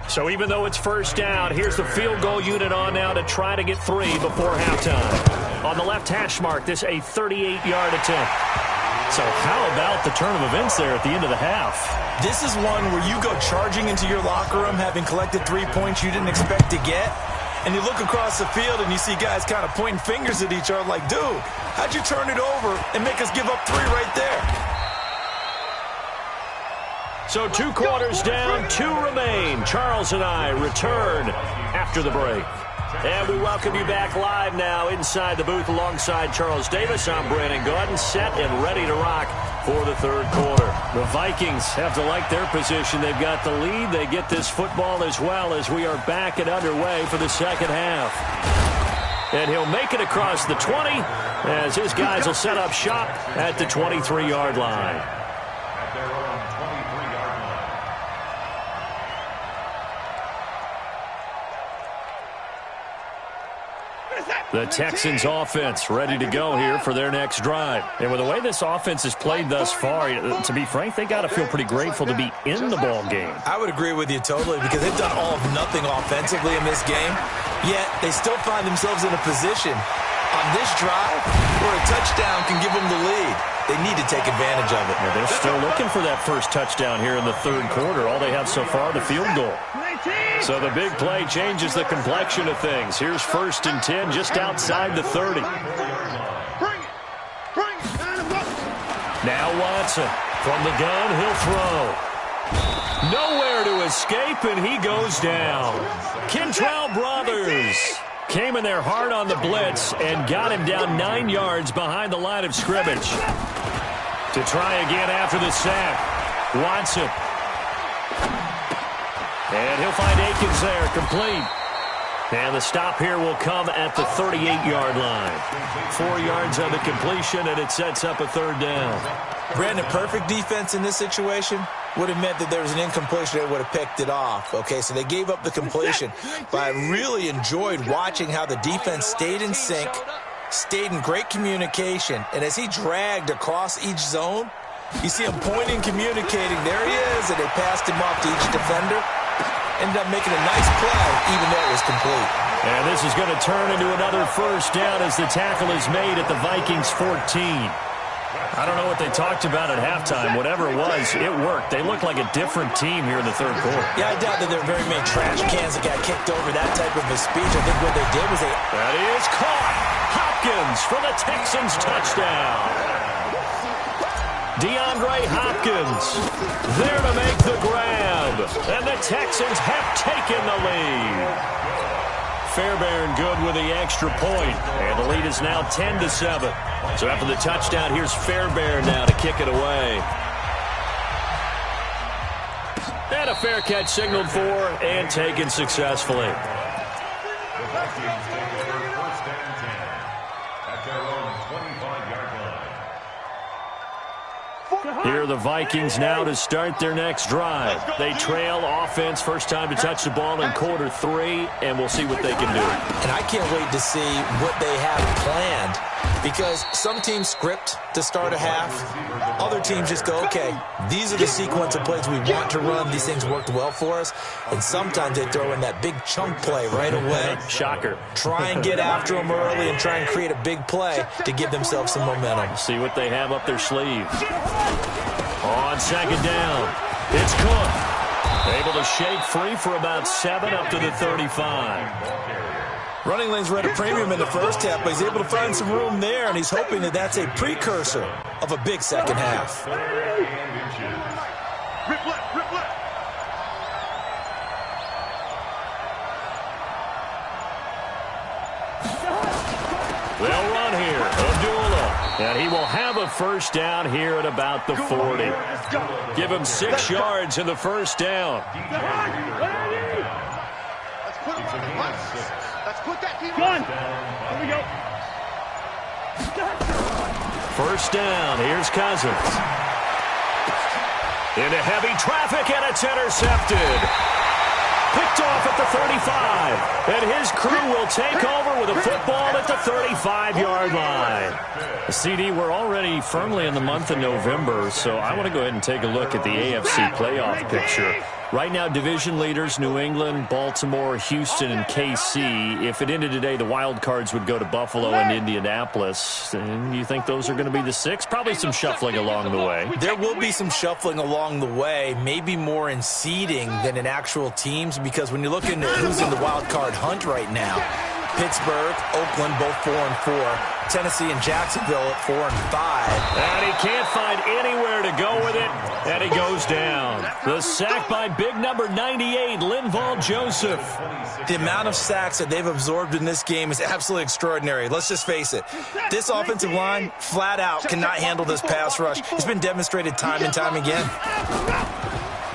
So even though it's first down, here's the field goal unit on now to try to get 3 before halftime. On the left hash mark, this a 38-yard attempt. So how about the turn of events there at the end of the half? This is one where you go charging into your locker room having collected 3 points you didn't expect to get, and you look across the field and you see guys kind of pointing fingers at each other like, dude, how'd you turn it over and make us give up 3 right there? So 2 quarters down, 2 remain. Charles and I return after the break. And we welcome you back live now inside the booth alongside Charles Davis. I'm Brandon Gaudin, set and ready to rock for the third quarter. The Vikings have to like their position. They've got the lead. They get this football as well as we are back and underway for the second half. And he'll make it across the 20 as his guys will set up shop at the 23-yard line. The Texans offense ready to go here for their next drive. And with the way this offense has played thus far, to be frank, they got to feel pretty grateful to be in the ball game. I would agree with you totally because they've done all of nothing offensively in this game, yet they still find themselves in a position on this drive where a touchdown can give them the lead. They need to take advantage of it. Well, they're still looking for that first touchdown here in the third quarter. All they have so far, the field goal. So the big play changes the complexion of things. Here's 1st and 10 just outside the 30. Now Watson from the gun, he'll throw. Nowhere to escape, and he goes down. Kentrell Brothers came in there hard on the blitz and got him down 9 yards behind the line of scrimmage. To try again after the sack, Watson. And he'll find Akins there, complete. And the stop here will come at the 38-yard line. 4 yards on the completion, and it sets up a third down. Brandon, perfect defense in this situation would have meant that there was an incompletion that would have picked it off. Okay, so they gave up the completion. But I really enjoyed watching how the defense stayed in sync, stayed in great communication, and as he dragged across each zone, you see him pointing, communicating. There he is, and they passed him off to each defender. Ended up making a nice play, even though it was complete. And this is going to turn into another first down as the tackle is made at the Vikings 14. I don't know what they talked about at halftime. Whatever it was, it worked. They look like a different team here in the third quarter. Yeah, I doubt that there are very many trash cans that got kicked over that type of a speech. I think what they did was they... That is caught. Hopkins for the Texans touchdown. DeAndre Hopkins there to make the grab. And the Texans have taken the lead. Fairbairn good with the extra point. And the lead is now 10-7. So after the touchdown, here's Fairbairn now to kick it away. And a fair catch signaled for and taken successfully. The Vikings take over 1st and 10 at their own 25-yard line. Here are the Vikings now to start their next drive. They trail offense, first time to touch the ball in quarter 3, and we'll see what they can do. And I can't wait to see what they have planned Because some teams script to start a half. Other teams just go, okay, these are the sequence of plays we want to run. These things worked well for us. And sometimes they throw in that big chunk play right away. Shocker. Try and get after them early and try and create a big play to give themselves some momentum. See what they have up their sleeve. On second down, it's Cook. Able to shake free for about 7 up to the 35. Running lanes were at a premium in the first half, but he's able to find some room there, and he's hoping that that's a precursor of a big second half. Rip left, rip left. They'll run here. Abdullah. And he will have a first down here at about the 40. Give him 6 yards in the first down. Let's put him on the punch. Let's put that team Gun. on. Here we go. First down. Here's Cousins. Into heavy traffic, and it's intercepted. Picked off at the 35. And his crew will take over with a football at the 35-yard line. CD, we're already firmly in the month of November, so I want to go ahead and take a look at the AFC playoff picture. Right now, division leaders, New England, Baltimore, Houston, and KC. If it ended today, the wild cards would go to Buffalo and Indianapolis. And you think those are going to be the 6? Probably some shuffling along the way. There will be some shuffling along the way, maybe more in seeding than in actual teams, because when you look into who's in the wild card hunt right now, Pittsburgh, Oakland, both 4-4. Tennessee and Jacksonville at 4-5. And he can't find anywhere to go with it, and he goes down. The sack by big number 98, Linval Joseph. The amount of sacks that they've absorbed in this game is absolutely extraordinary. Let's just face it. This offensive line, flat out, cannot handle this pass rush. It's been demonstrated time and time again.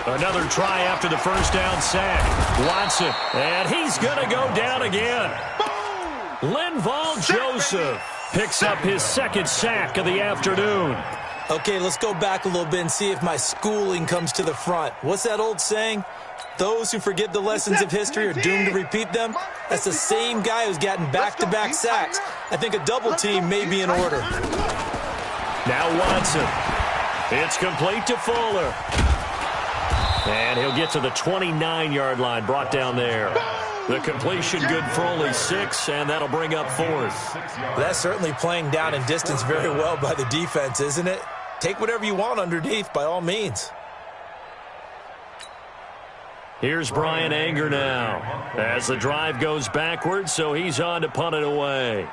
Another try after the first down sack. Watson, and he's going to go down again. Linval Joseph picks up his second sack of the afternoon. Okay, let's go back a little bit and see if my schooling comes to the front. What's that old saying? Those who forget the lessons of history are doomed to repeat them. That's the same guy who's gotten back-to-back sacks. I think a double team may be in order. Now Watson. It's complete to Fuller. And he'll get to the 29-yard line, brought down there. The completion good for only 6, and that'll bring up 4th. That's certainly playing down in distance very well by the defense, isn't it? Take whatever you want underneath, by all means. Here's Brian Anger now as the drive goes backwards, so he's on to punt it away.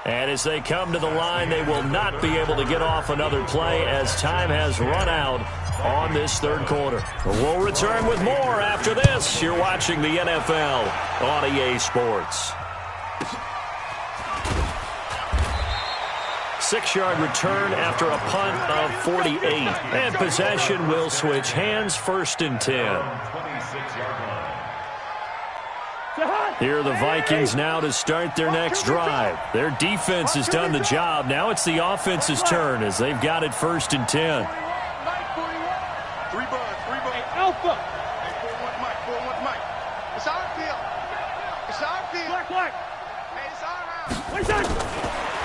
And as they come to the line, they will not be able to get off another play as time has run out on this third quarter. We'll return with more after this. You're watching the NFL on EA Sports. 6-yard return after a punt of 48. And possession will switch hands, 1st and 10. Here are the Vikings now to start their next drive. Their defense has done the job. Now it's the offense's turn as they've got it 1st and 10. Alpha. It's our field. It's our field. Black. Hey, it's our house. What's that?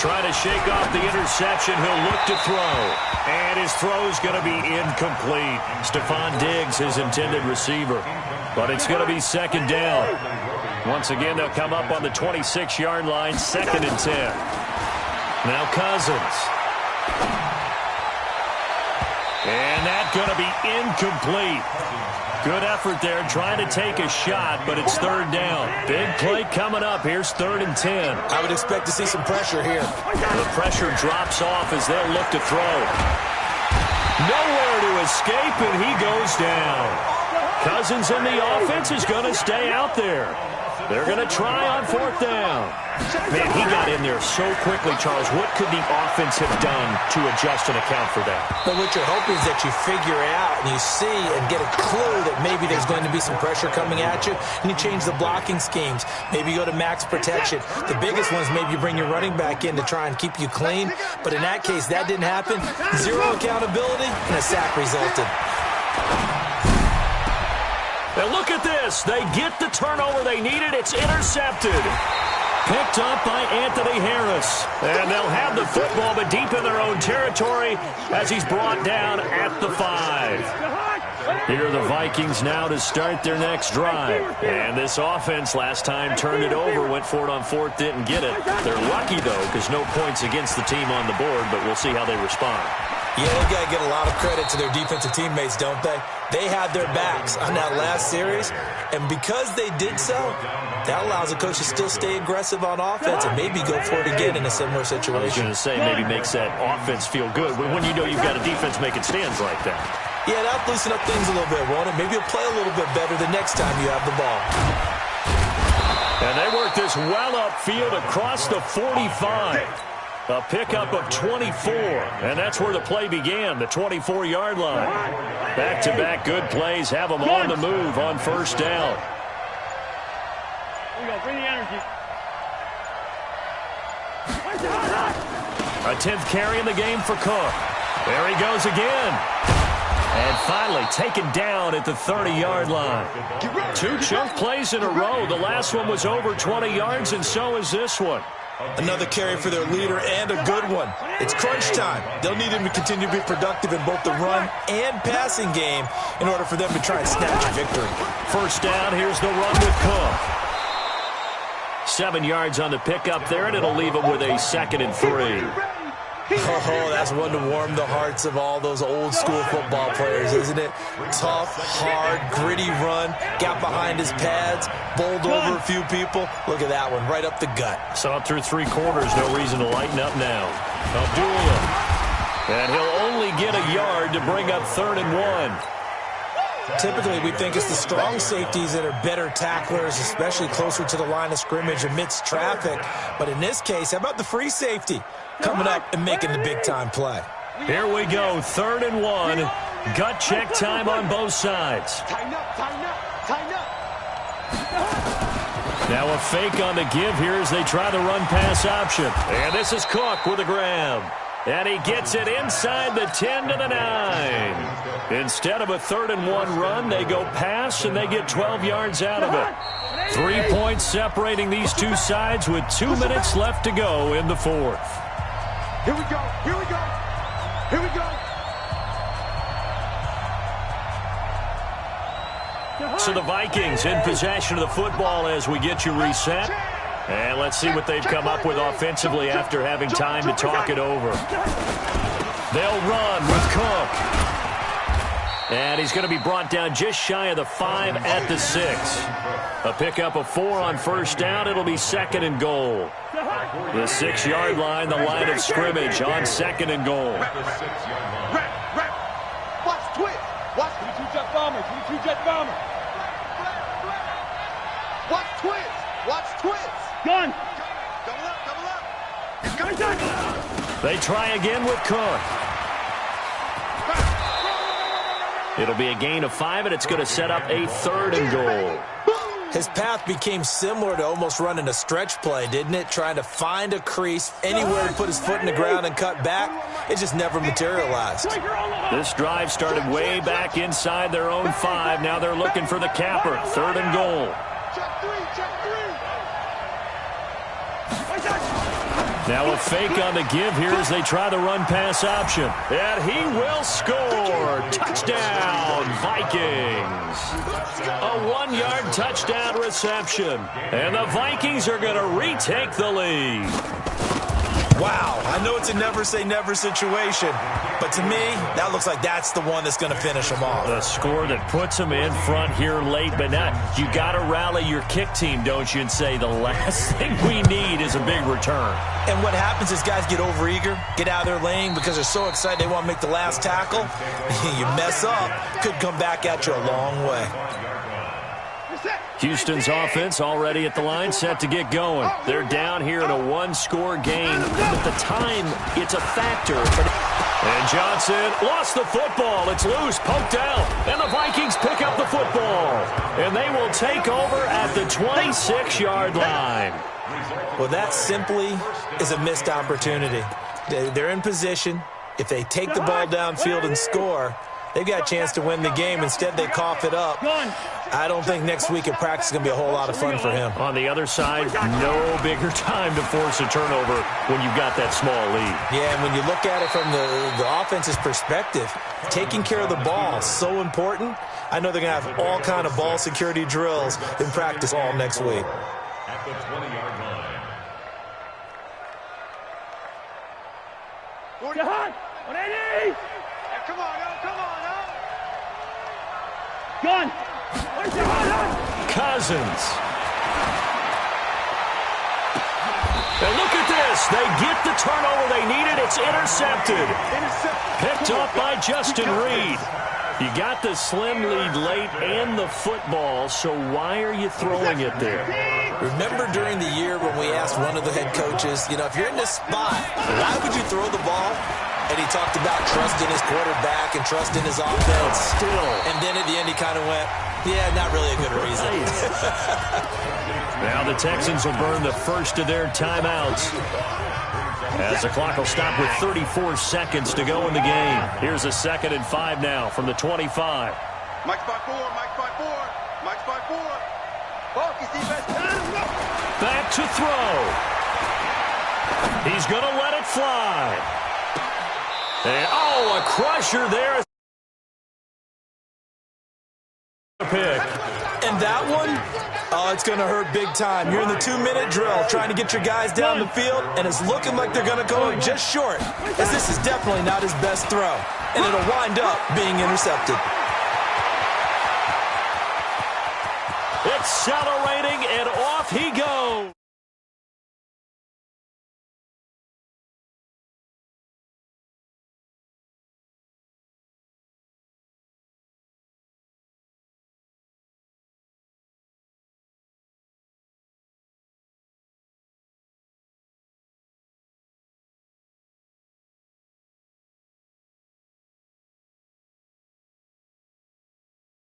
Trying to shake off the interception. He'll look to throw. And his throw's going to be incomplete. Stephon Diggs, his intended receiver. But it's going to be 2nd down. Once again, they'll come up on the 26-yard line, 2nd and 10. Now Cousins. And that's going to be incomplete. Good effort there, trying to take a shot, but it's 3rd down. Big play coming up. Here's 3rd and 10. I would expect to see some pressure here. The pressure drops off as they'll look to throw. Nowhere to escape, and he goes down. Cousins in the offense is going to stay out there. They're going to try on 4th down. Man, he got in there so quickly, Charles. What could the offense have done to adjust and account for that? But what you're hoping is that you figure out and you see and get a clue that maybe there's going to be some pressure coming at you, and you change the blocking schemes. Maybe you go to max protection. The biggest ones, maybe you bring your running back in to try and keep you clean. But in that case, that didn't happen. 0 accountability, and a sack resulted. And look at this. They get the turnover they needed. It's intercepted. Picked up by Anthony Harris. And they'll have the football, but deep in their own territory as he's brought down at the 5. Here are the Vikings now to start their next drive. And this offense last time turned it over, went for it on 4th, didn't get it. They're lucky, though, because no points against the team on the board, but we'll see how they respond. Yeah, they got to get a lot of credit to their defensive teammates, don't they? They had their backs on that last series, and because they did so, that allows the coach to still stay aggressive on offense and maybe go for it again in a similar situation. I was going to say, maybe makes that offense feel good when you know you've got a defense making stands like that. Yeah, that'll loosen up things a little bit, won't it? Maybe you'll play a little bit better the next time you have the ball. And they work this well upfield across the 45. A pickup of 24, and that's where the play began, the 24-yard line. Back-to-back good plays have them on the move on 1st down. Here we go. Bring the energy. A 10th carry in the game for Cook. There he goes again. And finally taken down at the 30-yard line. 2 chunk plays in a row. The last one was over 20 yards, and so is this one. Another carry for their leader and a good one. It's crunch time. They'll need him to continue to be productive in both the run and passing game in order for them to try and snatch a victory. 1st down, here's the run with Cook. 7 yards on the pickup there, and it'll leave him with a 2nd and 3. Oh, that's one to warm the hearts of all those old-school football players, isn't it? Tough, hard, gritty run, got behind his pads, bowled over a few people. Look at that one, right up the gut. Saw it through 3 quarters, no reason to lighten up now. Abdullah. And he'll only get a yard to bring up 3rd and 1. Typically, we think it's the strong safeties that are better tacklers, especially closer to the line of scrimmage amidst traffic. But in this case, how about the free safety coming up and making the big-time play? Here we go, 3rd and 1. Gut check time on both sides. Tighten up, tighten up, tighten up. Now a fake on the give here as they try the run-pass option. And this is Cook with a grab. And he gets it inside the 10 to the 9. Instead of a 3rd and 1 run, they go pass, and they get 12 yards out of it. 3 points separating these two sides with 2 minutes left to go in the 4th. Here we go, here we go, here we go. So the Vikings in possession of the football as we get you reset. And let's see what they've come up with offensively after having time to talk it over. They'll run with Cook. And he's going to be brought down just shy of the 5 at the 6. A pickup of 4 on 1st down. It'll be 2nd and goal. The 6-yard line, the line of scrimmage on 2nd and goal. Watch twist. Watch 22 jet bomber, 22 jet bomber. Watch twist. Watch twist. Gun. Double up, double up. They try again with Cook. It'll be a gain of 5, and it's going to set up a 3rd and goal. His path became similar to almost running a stretch play, didn't it? Trying to find a crease, anywhere to put his foot in the ground and cut back. It just never materialized. This drive started way back inside their own 5. Now they're looking for the capper. 3rd and goal. Check 3, check 3. Now a fake on the give here as they try the run-pass option. And he will score. Touchdown, Vikings. A 1-yard touchdown reception. And the Vikings are going to retake the lead. Wow, I know it's a never-say-never situation, but to me, that looks like that's the one that's going to finish them off. The score that puts them in front here late, but now you got to rally your kick team, don't you, and say the last thing we need is a big return. And what happens is guys get overeager, get out of their lane because they're so excited they want to make the last tackle. You mess up, could come back at you a long way. Houston's offense already at the line, set to get going. They're down here in a 1-score game. At the time, it's a factor. And Johnson lost the football. It's loose, poked out. And the Vikings pick up the football. And they will take over at the 26-yard line. Well, that simply is a missed opportunity. They're in position. If they take the ball downfield and score, they've got a chance to win the game. Instead, they cough it up. I don't think next week at practice is going to be a whole lot of fun for him. On the other side, no bigger time to force a turnover when you've got that small lead. Yeah, and when you look at it from the offense's perspective, taking care of the ball is so important. I know they're going to have all kind of ball security drills in practice all next week. At the 20-yard line. 40 hot. 180. Come on, no, come on, no. Gun. Where's your hot? Cousins. And look at this. They get the turnover they needed. It's intercepted. Picked up by Justin Reed. You got the slim lead late and the football, so why are you throwing it there? Remember during the year when we asked one of the head coaches, you know, if you're in this spot, why would you throw the ball? And he talked about trusting his quarterback and trusting his offense. Still. And then at the end he kind of went, yeah, not really a good reason. Now the Texans will burn the first of their timeouts, as the clock will stop with 34 seconds to go in the game. Here's a 2nd and 5 now from the 25. Mike's by 4, Mike's by 4, Mike's by 4. Hawk, is defense. Back to throw. He's going to let it fly. And, oh, a crusher there. Pick. And that one, oh, it's going to hurt big time. You're in the 2-minute drill trying to get your guys down the field, and it's looking like they're going to go just short, as this is definitely not his best throw, and it'll wind up being intercepted. Accelerating, and off he goes.